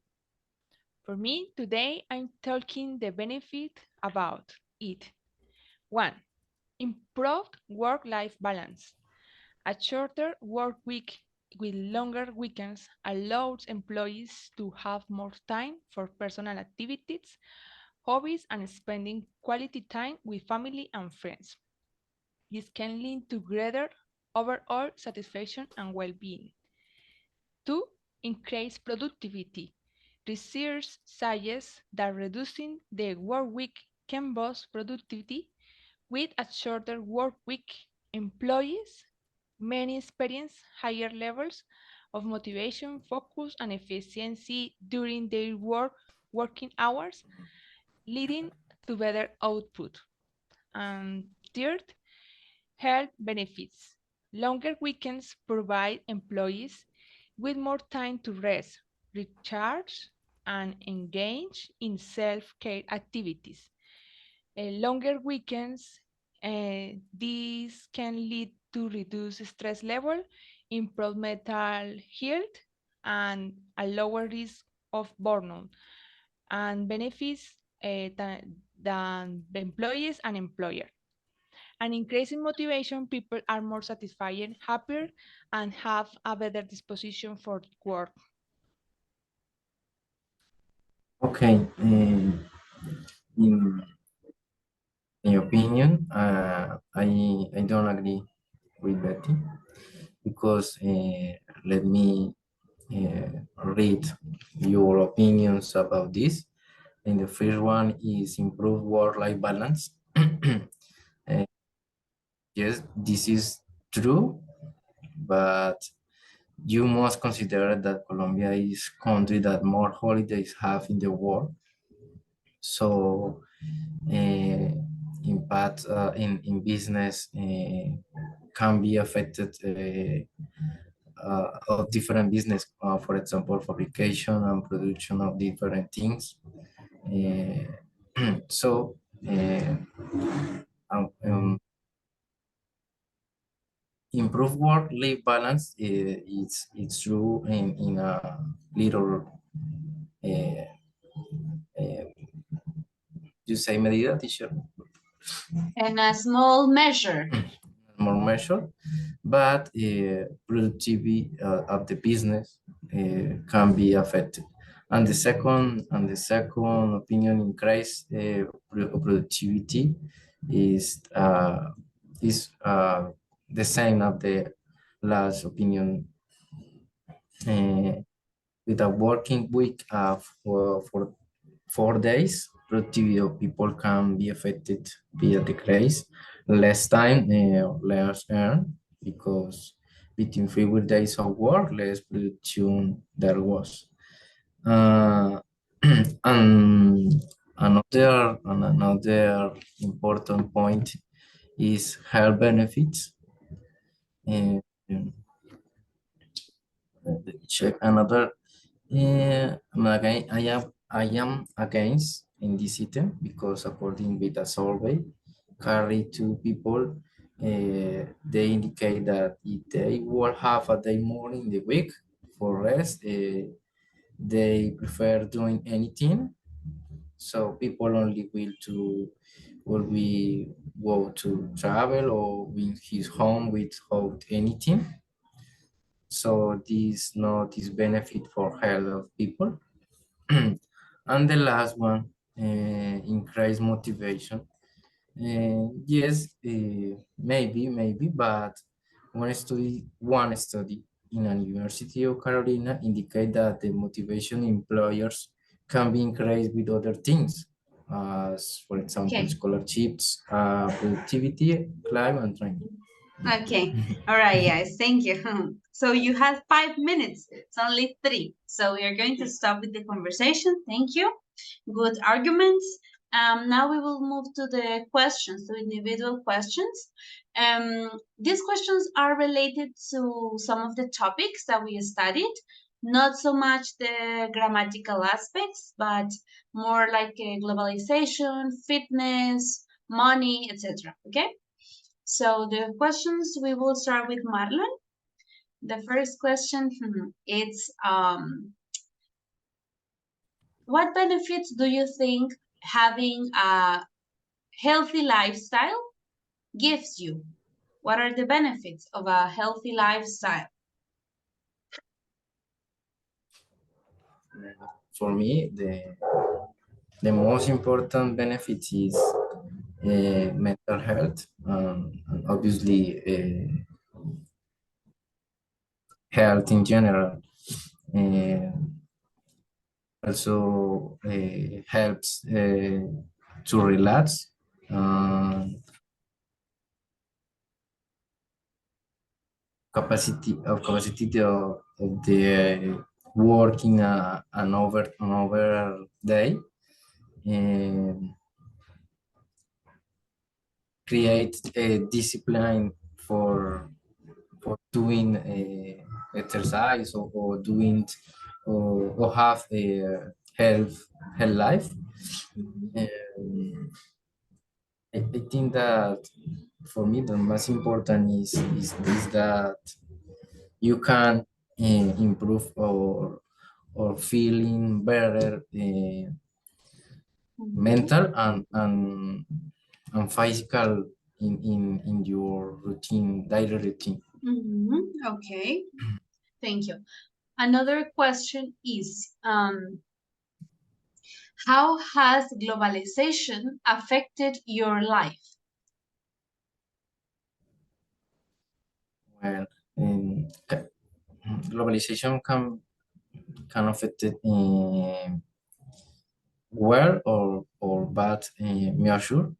For me, today I'm talking the benefit about it. 1. Improved work-life balance. A shorter work week with longer weekends allows employees to have more time for personal activities, hobbies, and spending quality time with family and friends. This can lead to greater overall satisfaction and well-being. 2. Increase productivity. Research suggests that reducing the work week can boost productivity. With a shorter work week, employees many experience higher levels of motivation, focus, and efficiency during their working hours, leading to better output. And third, health benefits. Longer weekends provide employees with more time to rest, recharge, and engage in self-care activities. Longer weekends, these can lead to reduced stress level, improve mental health, and a lower risk of burnout, and benefits than the employees and employer. An increase in motivation, people are more satisfied, happier, and have a better disposition for work. Okay. In my opinion, I don't agree with Betty because let me read your opinions about this. And the first one is improve work-life balance. Yes, this is true, but you must consider that Colombia is country that more holidays have in the world. So impact in business can be affected of different business, for example, fabrication and production of different things. So um, um, improve work-life balance, it's true in a little uh, uh, you say medida, teacher? In a small measure. More measure, but productivity of the business can be affected. And the second opinion increase productivity is the same of the last opinion. With a working week for 4 days, productivity of people can be affected via decrease, less time, less earn, because between fewer days of work, less production there was. Uh, and another important point is health benefits. And check another. Again, I am against in this item because according with a survey carried to people, they indicate that if they will have a day more in the week for rest, they prefer doing anything. So people only will we go to travel or in his home without anything. So this not is benefit for health of people. And the last one, increase motivation. Yes, maybe, but one study in a University of Carolina indicate that the motivation employers can be increased with other things, as for example, Okay. scholarships, productivity, climate and training. Okay. All right, guys. Thank you. So you have 5 minutes. It's only 3. So we are going to stop with the conversation. Thank you. Good arguments. Now we will move to the questions, to individual questions. These questions are related to some of the topics that we studied, not so much the grammatical aspects, but more like globalization, fitness, money, etc. Okay? So the questions, we will start with Marlon. The first question, it's what benefits do you think having a healthy lifestyle gives you? What are the benefits of a healthy lifestyle? For me, the most important benefit is mental health, and obviously health in general. Also helps to relax. Capacity of the working another day, and create a discipline for doing exercise or doing or have a health life. I think that for me the most important is that you can improve or feeling better mental and physical in your routine, daily routine. Okay, thank you. Another question is, how has globalization affected your life? Well, globalization can affect it well or bad measure.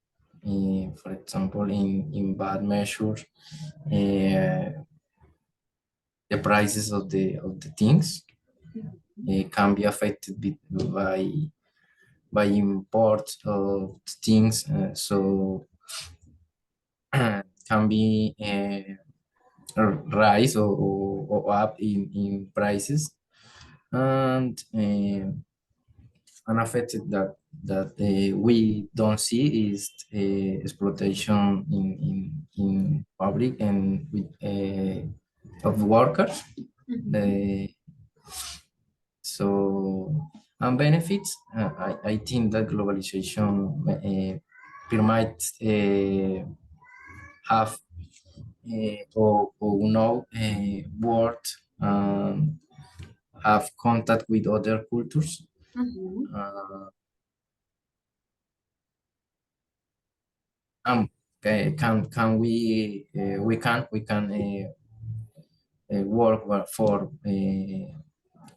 For example, in bad measures, the prices of the things can be affected by import of things, so can be rise or up in prices, and unaffected that we don't see is exploitation in public and with of workers. So, and benefits, I think that globalization might have or know word, have contact with other cultures. Can we can work for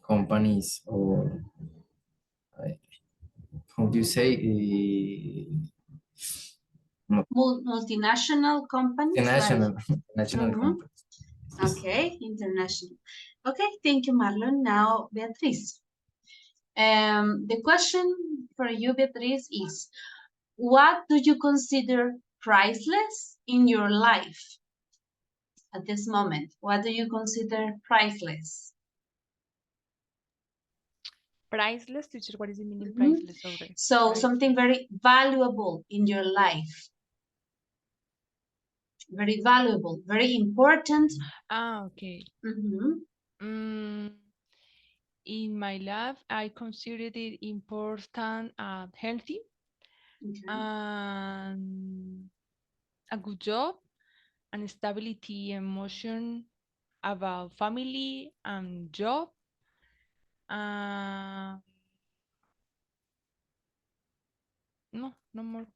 companies or how do you say Multinational companies? international Like... national companies. Okay, international. Okay, thank you, Marlon. Now, Beatriz. The question for you, Beatriz, is what do you consider priceless in your life at this moment? What do you consider priceless? Priceless, teacher, what is the meaning priceless? Sorry. So Priceless. something very valuable in your life. Very valuable, very important. Okay. In my life, I consider it important and healthy, and a good job, and stability, emotion about family and job. No more.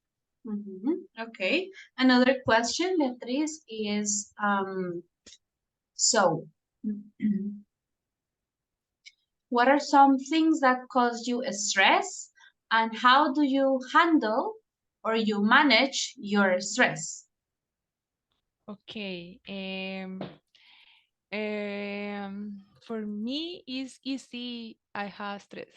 Okay. Another question, Beatriz, is so What are some things that cause you stress, and how do you handle or you manage your stress? Okay. For me, it's easy. I have stress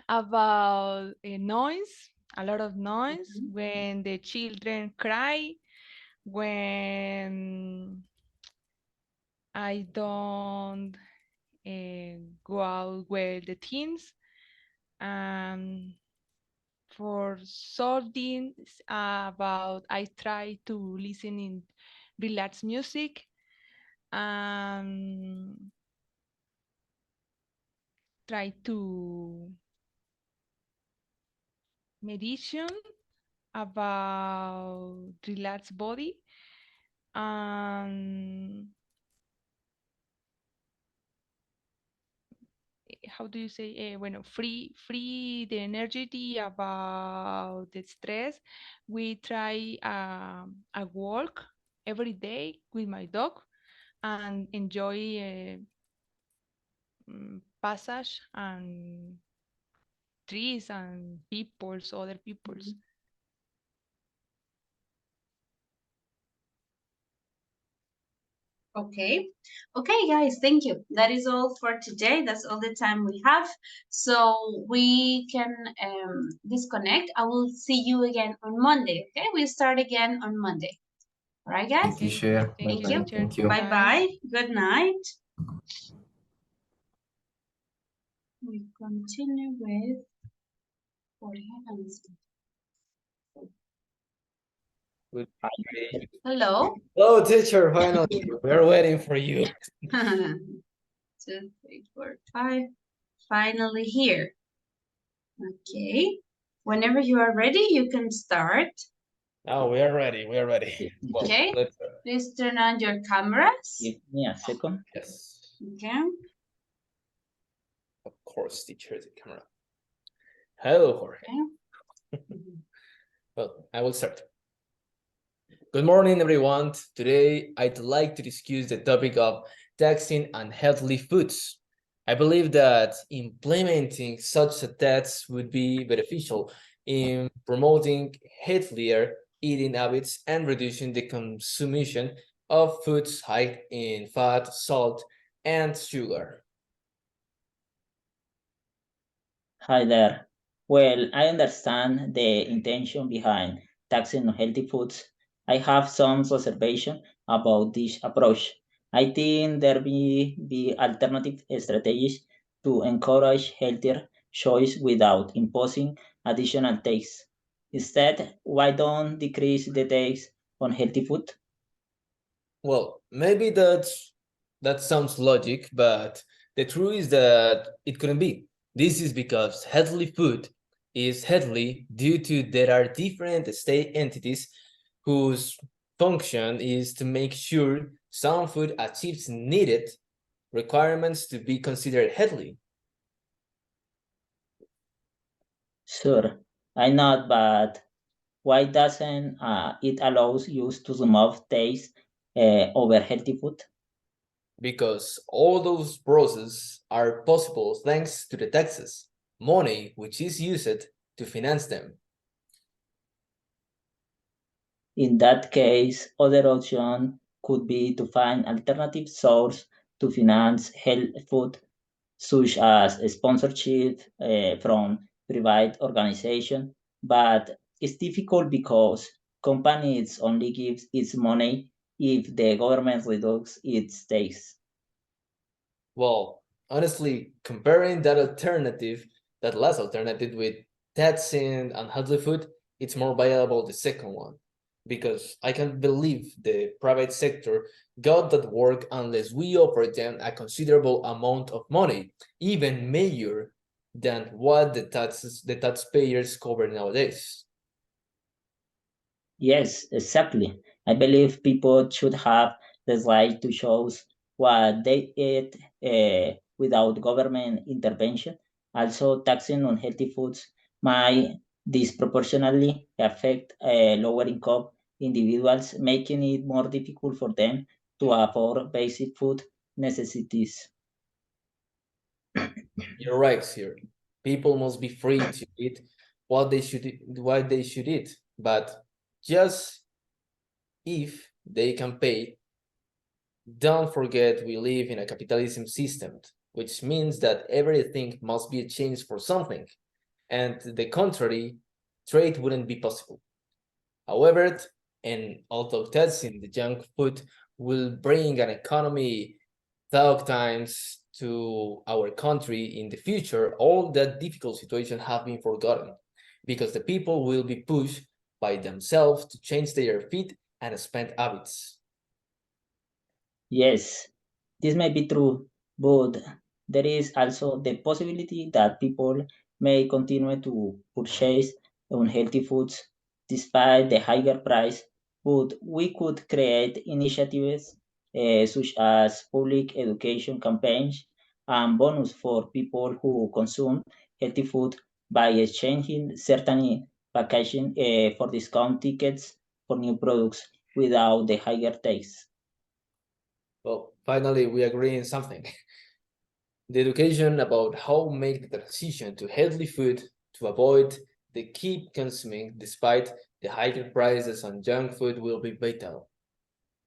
about noise, a lot of noise when the children cry, when I don't go out with the teens. Um, for solving about, I try to listen in relaxed music. Try to meditation about relaxed body. How do you say, bueno, free the energy about the stress. We try a walk every day with my dog and enjoy passage and trees and peoples, other peoples. Okay. Okay, guys, thank you. That is all for today. That's all the time we have. So we can disconnect. I will see you again on Monday. Okay, we start again on Monday. All right, guys? Thank you, Cher. Thank Thank you, you. teacher. Thank you. Bye-bye. Good night. We continue with what happens. Goodbye. Hello. Hello, teacher. Finally, we're waiting for you. 2, 3, 4, 5. Finally here. Okay. Whenever you are ready, you can start. Oh, we are ready. We are ready. Well, Okay. let's Please turn on your cameras. give me a second. Yes. Okay. Of course, teacher, the camera. Hello, Jorge. Okay. Well, I will start. Good morning, everyone. Today, I'd like to discuss the topic of taxing unhealthy foods. I believe that implementing such a tax would be beneficial in promoting healthier eating habits and reducing the consumption of foods high in fat, salt, and sugar. Hi there. Well, I understand the intention behind taxing unhealthy foods. I have some reservation about this approach. I think there may be alternative strategies to encourage healthier choice without imposing additional tax. Instead, why don't decrease the tax on healthy food? Well, maybe that sounds logic, but the truth is that it couldn't be. This is because healthy food is healthy due to there are different state entities whose function is to make sure some food achieves needed requirements to be considered healthy. Sure, I know, but why doesn't it allows use to remove taste over healthy food? Because all those processes are possible thanks to the taxes, money which is used to finance them. In that case, other option could be to find alternative source to finance health food, such as a sponsorship from private organization. But it's difficult because companies only gives its money if the government reduces its tax. Well, honestly, comparing that last alternative with taxing and healthy food, it's more viable the second one. Because I can't believe the private sector got that work unless we offer them a considerable amount of money, even more than what the taxpayers cover nowadays. Yes, exactly. I believe people should have the right to choose what they eat without government intervention. Also, taxing on healthy foods might disproportionately affect lower income individuals, making it more difficult for them to afford basic food necessities. You're right, sir. People must be free to eat what they should eat, but just if they can pay. Don't forget we live in a capitalism system, which means that everything must be exchanged for something, and the contrary, trade wouldn't be possible. However, and although taxing the junk food will bring an economy 1,000 times to our country in the future, all that difficult situation have been forgotten because the people will be pushed by themselves to change their feed and spend habits. Yes, this may be true, but there is also the possibility that people may continue to purchase unhealthy foods despite the higher price. But we could create initiatives such as public education campaigns and bonus for people who consume healthy food by exchanging certain packaging for discount tickets for new products without the higher tax. Well, finally, we agree on something. The education about how make the transition to healthy food to avoid the keep consuming despite the higher prices on junk food will be vital.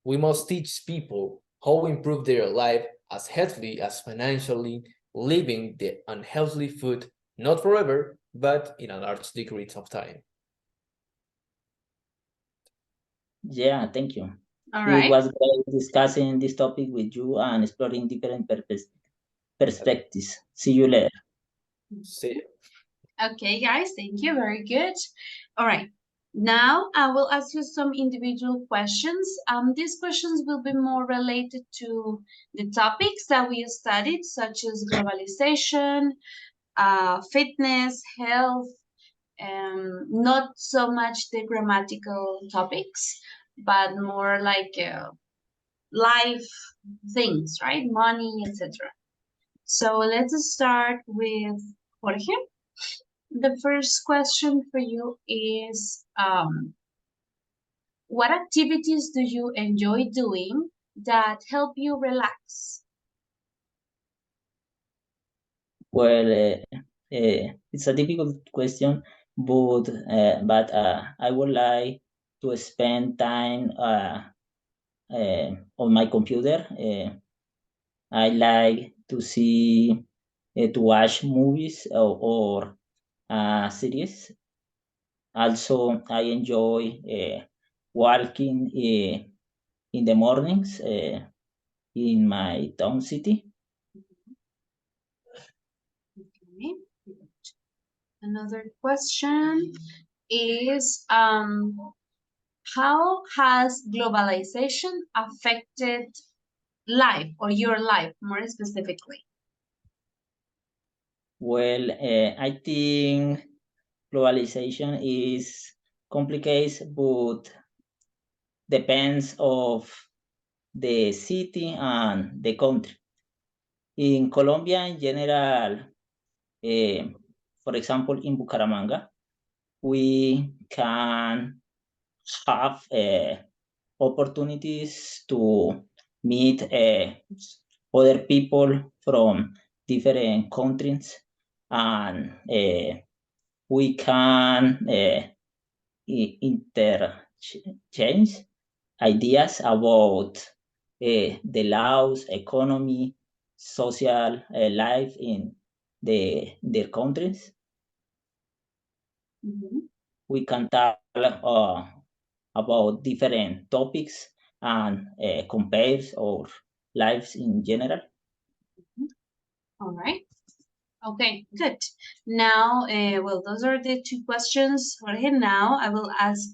We must teach people how improve their life as healthy as financially living the unhealthy food not forever, but in a large degree of time. Yeah, thank you. All It right. was great discussing this topic with you and exploring different perspectives. See you later. See you. Okay, guys, thank you. Very good. All right. Now I will ask you some individual questions. These questions will be more related to the topics that we studied, such as globalization, fitness, health, not so much the grammatical topics, but more like life things, right? Money, etc. So let's start with Jorge. The first question for you is what activities do you enjoy doing that help you relax? Well, it's a difficult question, but I would like to spend time on my computer. I like to see to watch movies or series. Also, I enjoy walking in the mornings in my town city. Okay. Another question is how has globalization affected life or your life more specifically? Well, I think globalization is complicated, but depends of the city and the country. In Colombia, in general, eh, for example, in Bucaramanga, we can have opportunities to meet other people from different countries, and we can interchange ideas about the laws, economy, social life in their countries. We can talk about different topics and compare our lives in general. All right. Okay, good. Now, well, those are the two questions, Jorge. Now I will ask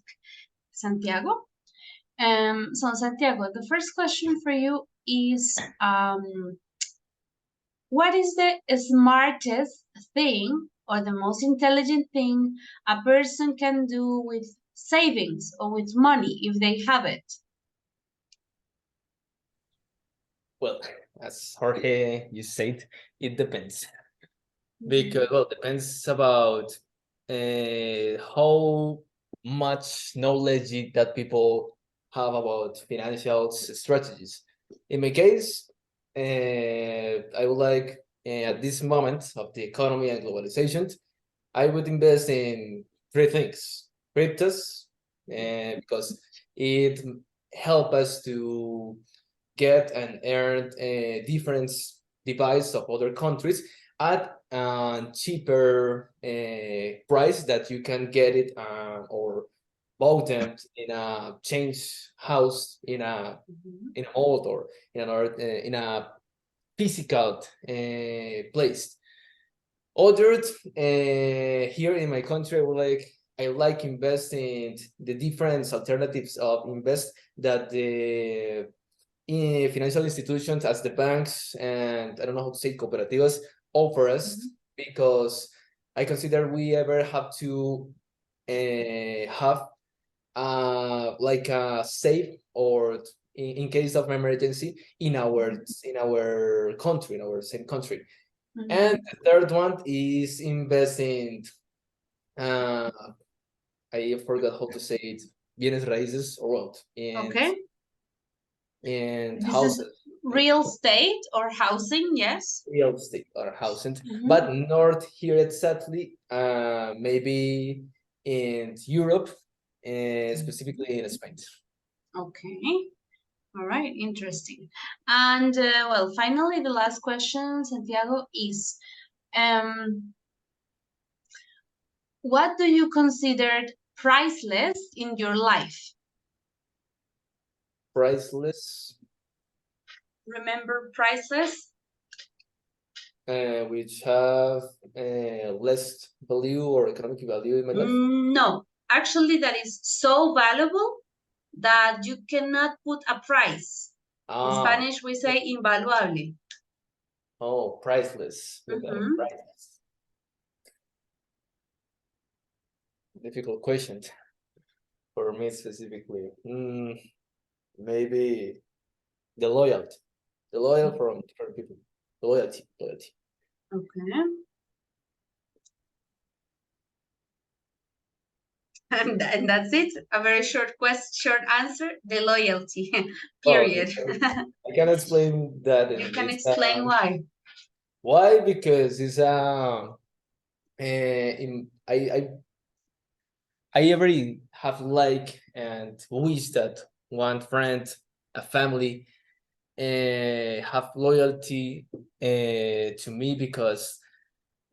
Santiago. So Santiago, the first question for you is, what is the smartest thing or the most intelligent thing a person can do with savings or with money if they have it? Well, as Jorge you said, it depends. Because well, depends about how much knowledge that people have about financial strategies. In my case, I would like at this moment of the economy and globalization, I would invest in three things. Cryptos, because it help us to get and earn different devices of other countries at a cheaper price that you can get it or bought them in a change house in a mall or in a physical place. Other here in my country, I like investing the different alternatives of invest that the financial institutions as the banks and I don't know how to say cooperativas offer us because I consider we ever have to have like a safe or in case of emergency in our country, in our same country. And the third one is investing I forgot how to say it, bienes raíces or what? Okay. And This houses. is real estate or housing, yes. Real estate or housing, but not here exactly. Maybe in Europe, specifically in Spain. Okay. All right, interesting. And well, finally, the last question, Santiago, is what do you consider priceless in your life? Priceless. Remember priceless? Which have less value or economic value in my life? No, actually, that is so valuable that you cannot put a price. In Spanish, we say invaluable. Oh, priceless. Priceless. Difficult question for me specifically. Maybe the loyalty. The loyal from different people. Loyalty. Okay. And that's it. A very short short answer. The loyalty. Period. I can explain that. You can explain why. Why? Because it's I ever have like and wish that one friend, a family, have loyalty to me because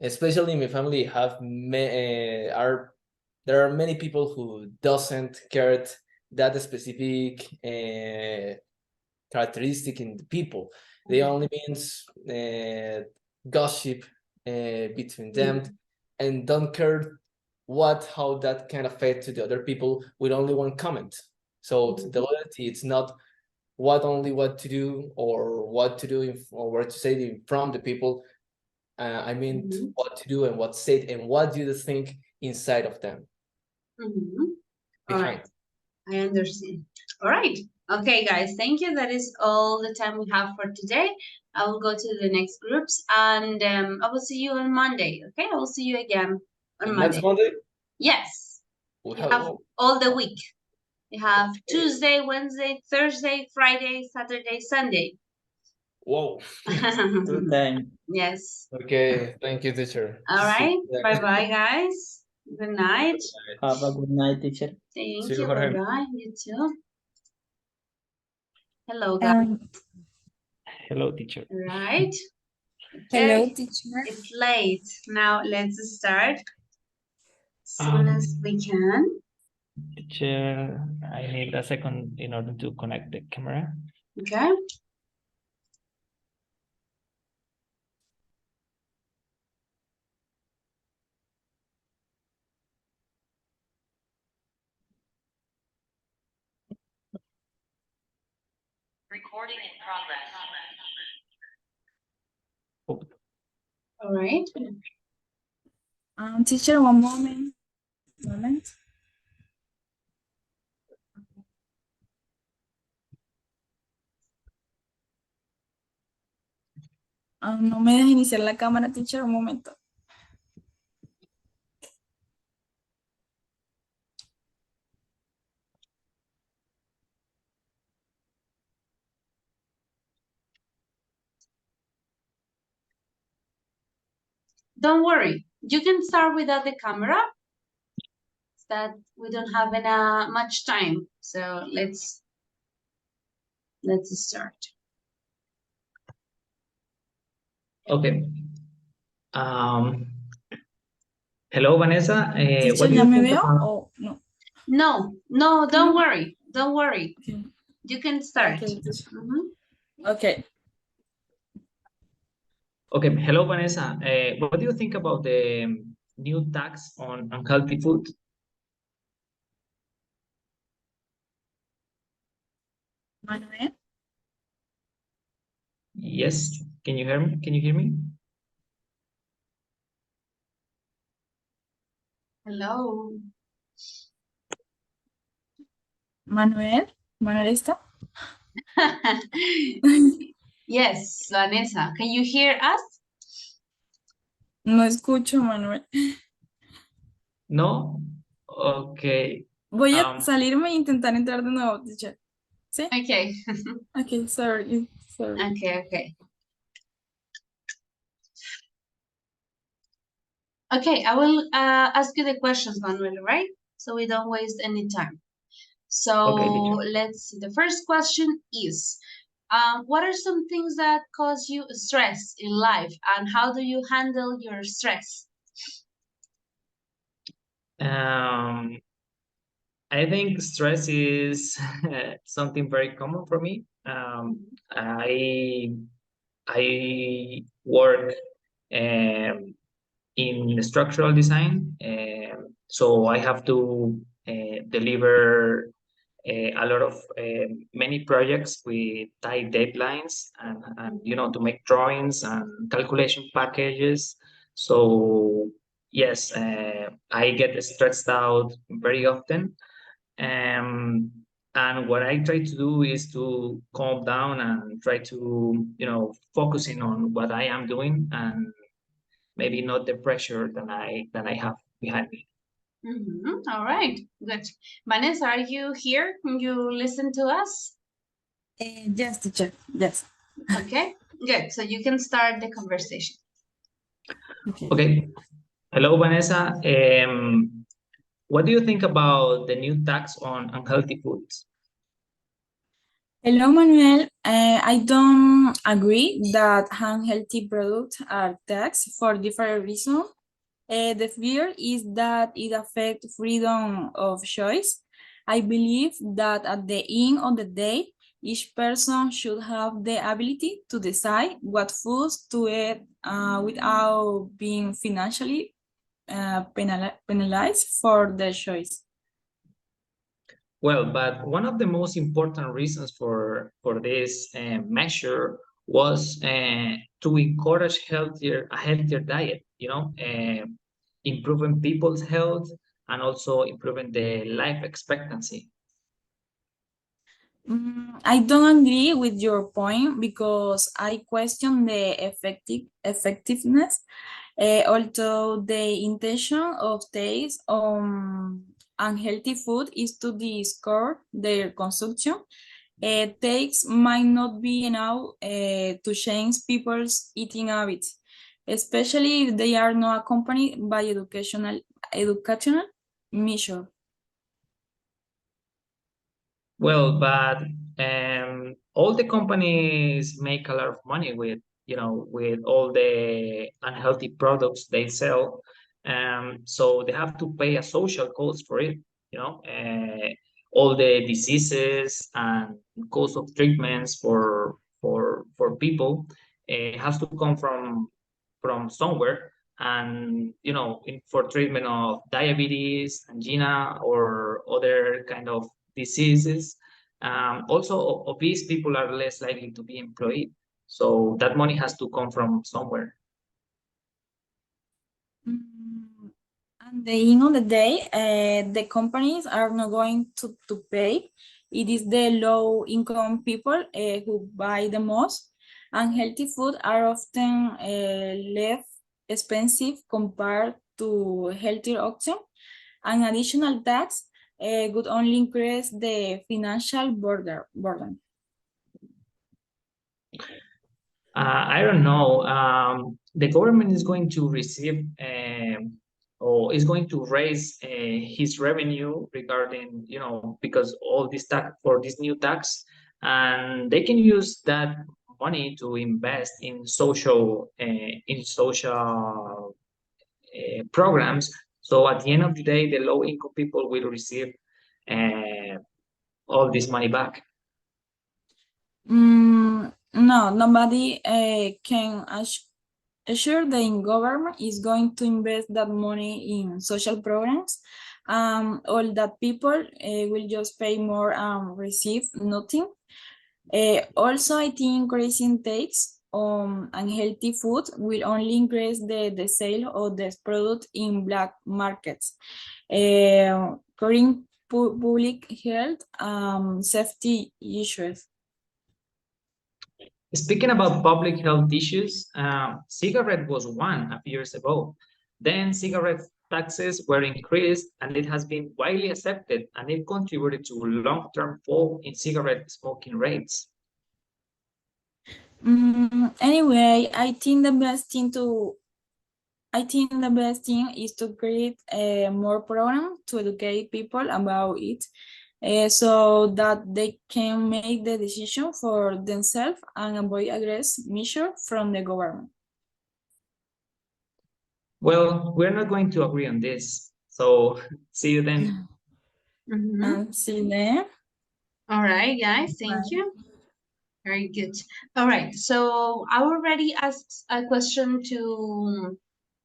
especially in my family have there are many people who doesn't care that specific characteristic in the people. They only means gossip between them and don't care how that can affect to the other people with only one comment. So the loyalty, it's not what to do or what to do or what to say from the people. I mean what to do and what said and what do you think inside of them. All right, I understand. All right, okay, guys, thank you. That is all the time we have for today. I will go to the next groups and I will see you on Monday. Okay, I will see you again on Monday. Next Monday? Yes. We have all the week. We have Tuesday, Wednesday, Thursday, Friday, Saturday, Sunday. Whoa. Good time. Yes. Okay, thank you, teacher. All right. Bye-bye, guys. Good night. Have a good night, teacher. Thank you. Bye-bye. You too. Hello, guys. Hello, teacher. Right. Hello, Okay. teacher. It's late. Now let's start as soon as we can. Teacher, I need a second in order to connect the camera. Okay. Recording in progress. All right. Teacher, one moment. No me deja iniciar la cámara, teacher, un momento. don't worry. You can start without the camera. That we don't have much time. So let's start. Okay. Hello, Vanessa. Teacher, What do ¿ya you me think veo about? o no? No, don't worry. Don't worry. Okay. You can start. Okay, teacher. Mhm. Okay. Okay. Hello, Vanessa. What do you think about the new tax on unhealthy food? Manuel. Yes. Can you hear me? Can you hear me? Hello. Manuel. Manuel está. Yes, Vanessa. Can you hear us? No escucho, Manuel. No. Okay. Voy a salirme e intentar entrar de nuevo, teacher. ¿Sí? Okay. Okay, sorry. Okay. Okay, I will ask you the questions, Manuel, right? So we don't waste any time. So Okay, teacher. let's see. The first question is, what are some things that cause you stress in life, and how do you handle your stress? I think stress is something very common for me. I work in structural design, so I have to deliver a lot of many projects with tight deadlines and to make drawings and calculation packages. So yes, I get stressed out very often. And what I try to do is to calm down and try to, focusing on what I am doing and maybe not the pressure that I have behind me. All right, good. Vanessa, are you here? Can you listen to us? Yes, teacher. Yes. Okay, good. So you can start the conversation. Okay. Hello, Vanessa. What do you think about the new tax on unhealthy foods? Hello, Manuel. I don't agree that unhealthy products are taxed for different reasons. The fear is that it affects freedom of choice. I believe that at the end of the day, each person should have the ability to decide what foods to eat without being financially penalized for their choice. Well, but one of the most important reasons for this measure was to encourage a healthier diet. Improving people's health and also improving the life expectancy. I don't agree with your point because I question the effectiveness. Although the intention of taste on unhealthy food is to discourage their consumption, takes might not be enough to change people's eating habits, especially if they are not accompanied by educational measure. Well, but all the companies make a lot of money with with all the unhealthy products they sell. So they have to pay a social cost for it. All the diseases and cost of treatments for people has to come from somewhere. And for treatment of diabetes, angina, or other kind of diseases. Also, obese people are less likely to be employed. So that money has to come from somewhere. At the end of the day, the companies are not going to pay. It is the low income people who buy the most. Unhealthy food are often less expensive compared to healthier options. An additional tax would only increase the financial burden. I don't know. The government is going to receive or is going to raise his revenue regarding, because all this tax for this new tax, and they can use that money to invest in social programs. So at the end of the day, the low income people will receive uh, all this money back. No, nobody can assure the government is going to invest that money in social programs. All that people will just pay more and receive nothing. Also, I think increasing tax on unhealthy food will only increase the sale of this product in black markets. Current public health safety issues. Speaking about public health issues, cigarette was one a few years ago. Then cigarette taxes were increased, and it has been widely accepted, and it contributed to long-term fall in cigarette smoking rates. Anyway, I think the best thing is to create more program to educate people about it, so that they can make the decision for themselves and avoid aggressive measures from the government. Well, we're not going to agree on this. So see you then. And see you then. All right, guys, thank you. Very good. All right, so I already asked a question to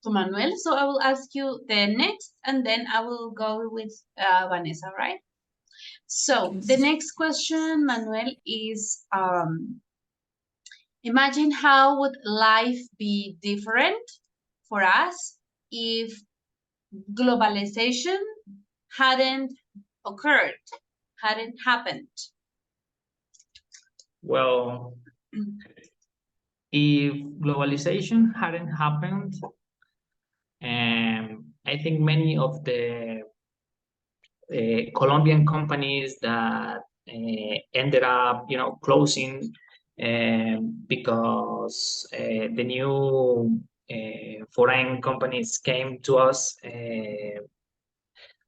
Manuel, so I will ask you the next, and then I will go with Vanessa, right? So the next question, Manuel, is imagine how would life be different for us if globalization hadn't occurred, hadn't happened? Well, if globalization hadn't happened, I think many of the Colombian companies that ended up, closing because the new foreign companies came to us.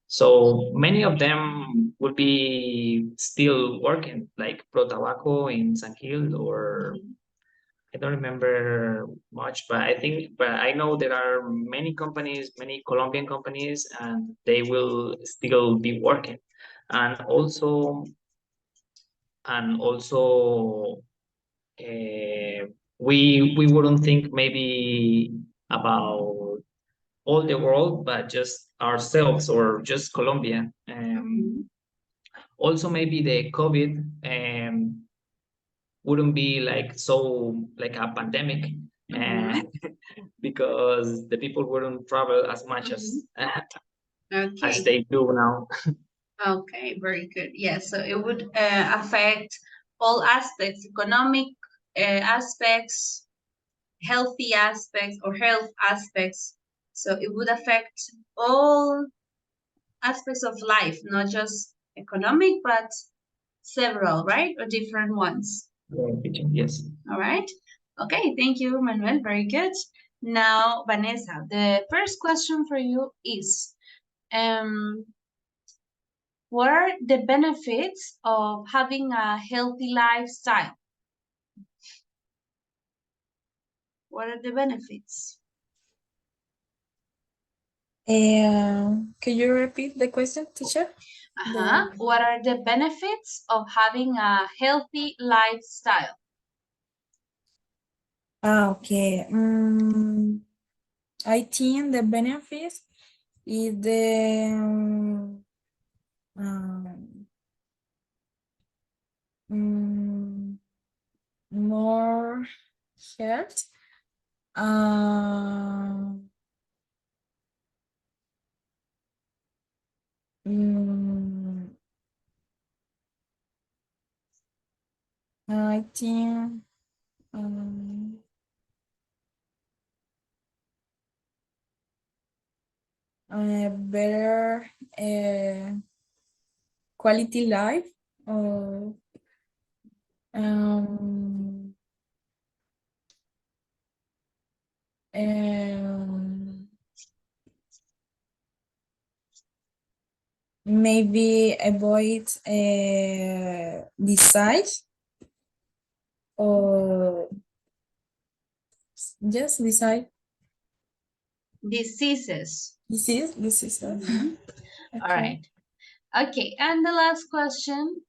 So many of them would be still working, like Pro Tabaco in San Gil, or I don't remember much, but I know there are many companies, many Colombian companies, and they will still be working. And also, we wouldn't think maybe about all the world, but just ourselves or just Colombia. Also, maybe the COVID wouldn't be like a pandemic, because the people wouldn't travel as much as Okay. they do now. Okay, very good. Yes, so it would affect all aspects, economic aspects, healthy aspects, or health aspects. So it would affect all aspects of life, not just economic, but several, right? Or different ones. Yes. All right. Okay, thank you, Manuel. Very good. Now, Vanessa, the first question for you is, what are the benefits of having a healthy lifestyle? What are the benefits? Can you repeat the question, teacher? What are the benefits of having a healthy lifestyle? Okay. I think the benefits is the more health. I think better quality life, or Maybe avoid disease or yes, disease. Diseases. Diseases. Mhm. All right. Okay, and the last question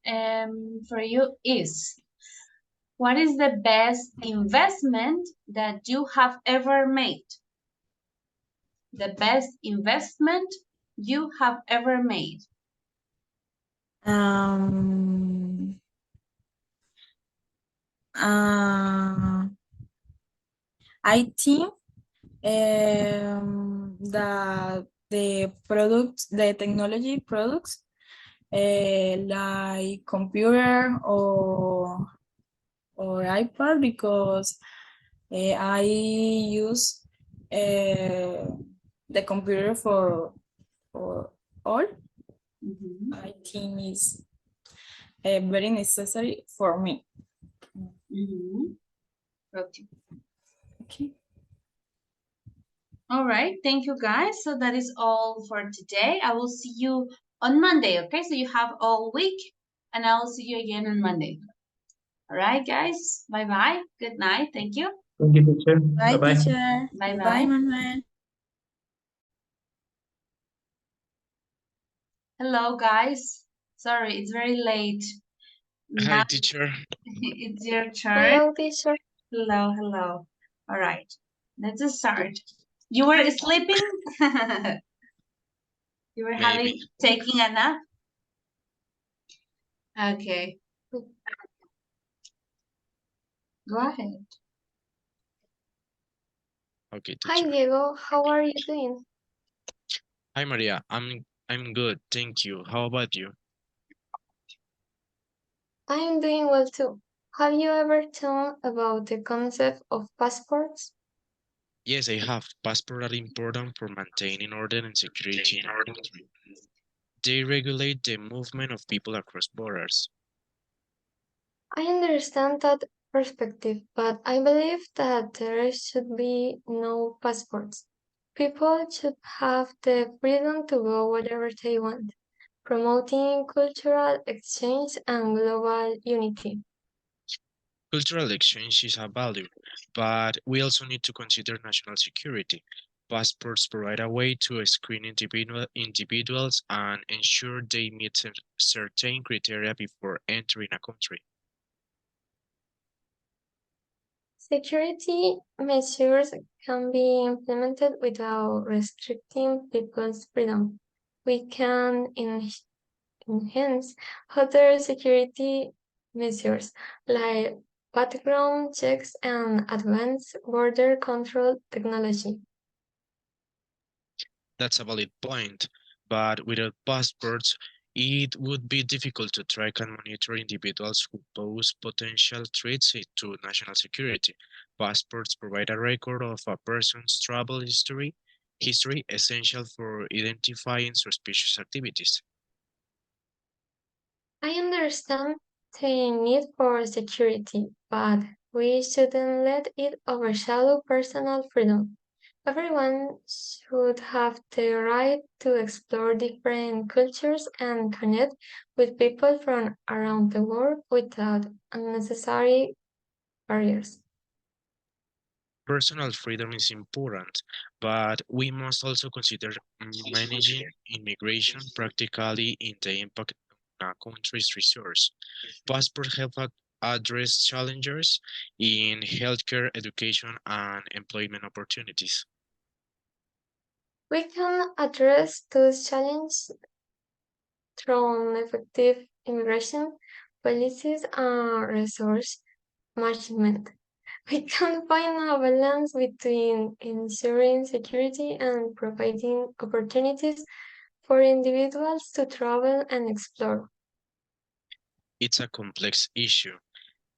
for you is, what is the best investment that you have ever made? The best investment you have ever made? I think that the products, the technology products, like computer or iPad, because I use the computer for all. I think is very necessary for me. Okay. Okay. All right, thank you guys. So that is all for today. I will see you on Monday, okay? So you have all week, and I will see you again on Monday. All right, guys. Bye-bye. Good night. Thank you. Thank you, teacher. Bye, Bye-bye. teacher. Bye-bye. Bye, Manuel. Hello, guys. Sorry, it's very late. Hi, Now teacher. it's your turn. Hello, teacher. Hello, hello. All right, let's start. You were sleeping? You were taking a nap? Okay. Go ahead. Okay, Hi, teacher. Diego. How are you doing? Hi, Maria. I'm good, thank you. How about you? I am doing well too. Have you ever thought about the concept of passports? Yes, I have. Passports are important for maintaining order and security in a country. They regulate the movement of people across borders. I understand that perspective, but I believe that there should be no passports. People should have the freedom to go wherever they want, promoting cultural exchange and global unity. Cultural exchange is a value, but we also need to consider national security. Passports provide a way to screen individuals and ensure they meet certain criteria before entering a country. Security measures can be implemented without restricting people's freedom. We can enhance other security measures like background checks and advanced border control technology. That's a valid point, but without passports, it would be difficult to track and monitor individuals who pose potential threats to national security. Passports provide a record of a person's travel history essential for identifying suspicious activities. I understand the need for security, but we shouldn't let it overshadow personal freedom. Everyone should have the right to explore different cultures and connect with people from around the world without unnecessary barriers. Personal freedom is important, but we must also consider managing immigration practically in the impact on a country's resource. Passports help address challenges in healthcare, education, and employment opportunities. We can address those challenges through effective immigration policies and resource management. We can find a balance between ensuring security and providing opportunities for individuals to travel and explore. It's a complex issue,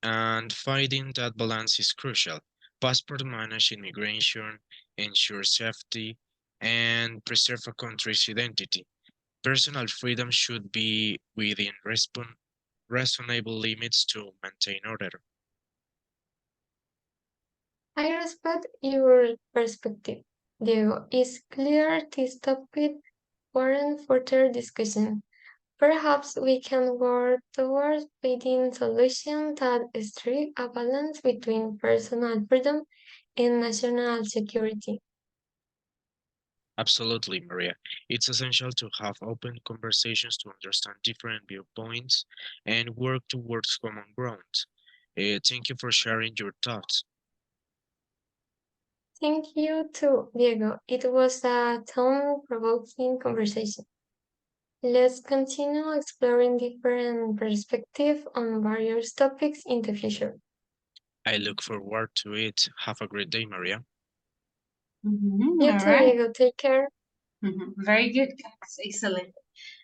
and finding that balance is crucial. Passport manage immigration, ensure safety, and preserve a country's identity. Personal freedom should be within reasonable limits to maintain order. I respect your perspective, Diego. It's clear this topic warrants further discussion. Perhaps we can work towards finding solutions that strike a balance between personal freedom and national security. Absolutely, Maria. It's essential to have open conversations to understand different viewpoints and work towards common ground. Thank you for sharing your thoughts. Thank you to Diego. It was a thought-provoking conversation. Let's continue exploring different perspectives on various topics in the future. I look forward to it. Have a great day, Maria. You All too, right. Diego. Take care. Very good, guys. Excellent.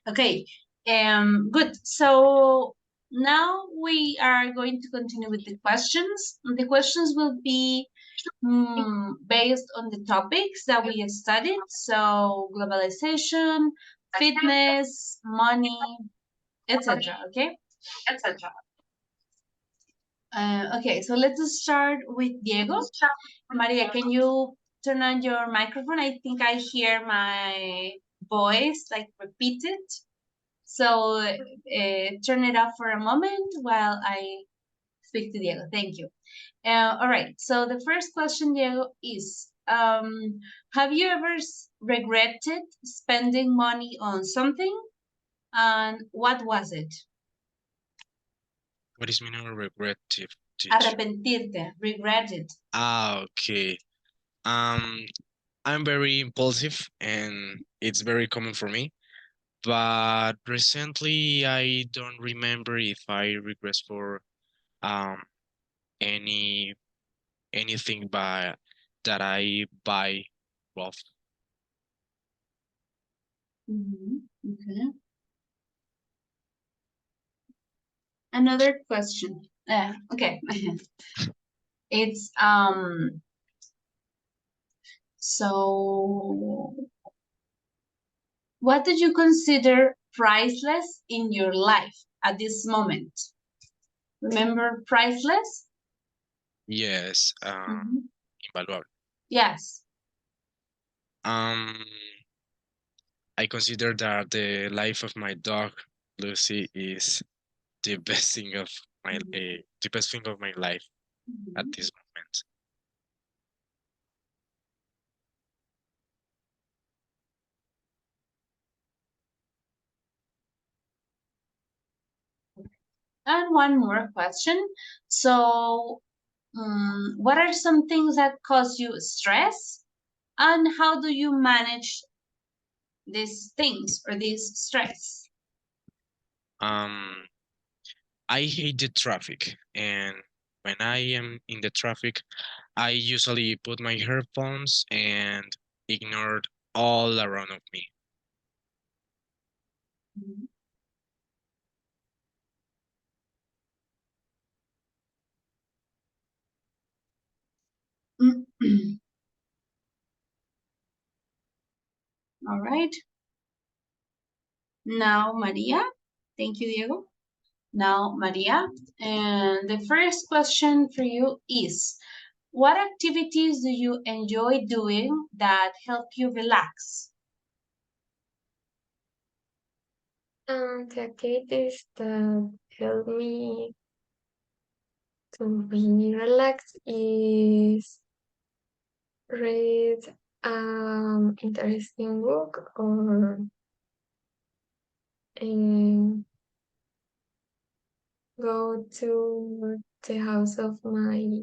Okay. Good. So now we are going to continue with the questions. The questions will be based on the topics that we studied. So globalization, fitness, money, etc. Okay. Okay, so let's start with Diego. Maria, can you turn on your microphone? I think I hear my voice like repeated. So turn it off for a moment while I speak to Diego. Thank you. All right. So the first question, Diego, is have you ever regretted spending money on something? And what was it? What is meaning of regret, teacher? Arrepentirte, regretted. Okay. I'm very impulsive and it's very common for me. But recently I don't remember if I regret for um any anything that I buy rough. Okay. Another question. Okay. It's so what do you consider priceless in your life at this moment? Remember priceless? Yes, invaluable. Yes. I consider that the life of my dog Lucy is the best thing of my the best thing of my life at this moment. And one more question. So, what are some things that cause you stress, and how do you manage these things or this stress? I hate the traffic, and when I am in the traffic, I usually put my headphones and ignore all around of me. All right. Now, Maria. Thank you, Diego. Now, Maria. And the first question for you is, what activities do you enjoy doing that help you relax? The activities that help me to be relaxed is read interesting book or go to the house of my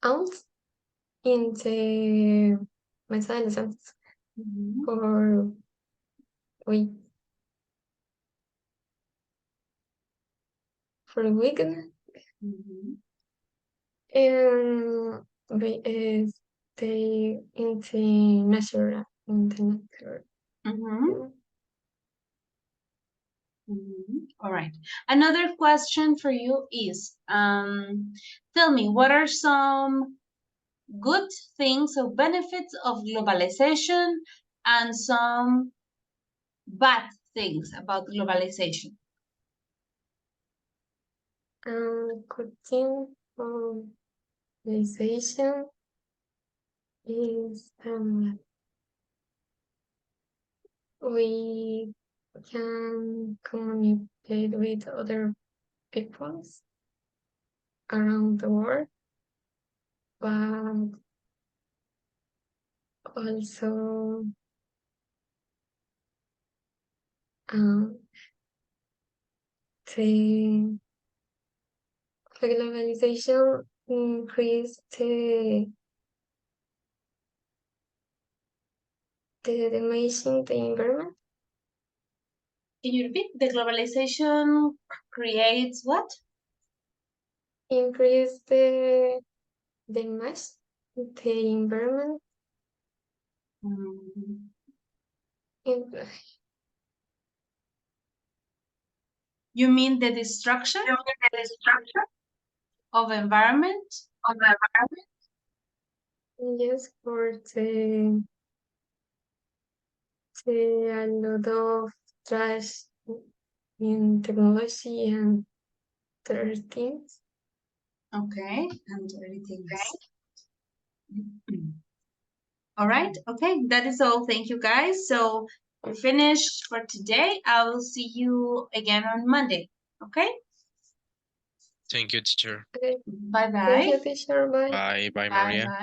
aunt in the Mesa de los Santos for week for a weekend. And we stay in the nature in the nature. All right. Another question for you is, tell me, what are some good things or benefits of globalization and some bad things about globalization? Cooking organization is we can communicate with other peoples around the world, but also the globalization increased the damaging the environment. Can you repeat? The globalization creates what? Increase the damage the environment. You mean the destruction of environment? Yes, for the a lot of trash in technology and other things. Okay, and everything else. All right, okay, that is all. Thank you guys. So we're finished for today. I will see you again on Monday. Okay? Thank you, teacher. Okay. Bye-bye. Thank you, teacher. Bye. Bye, Bye, Maria. bye.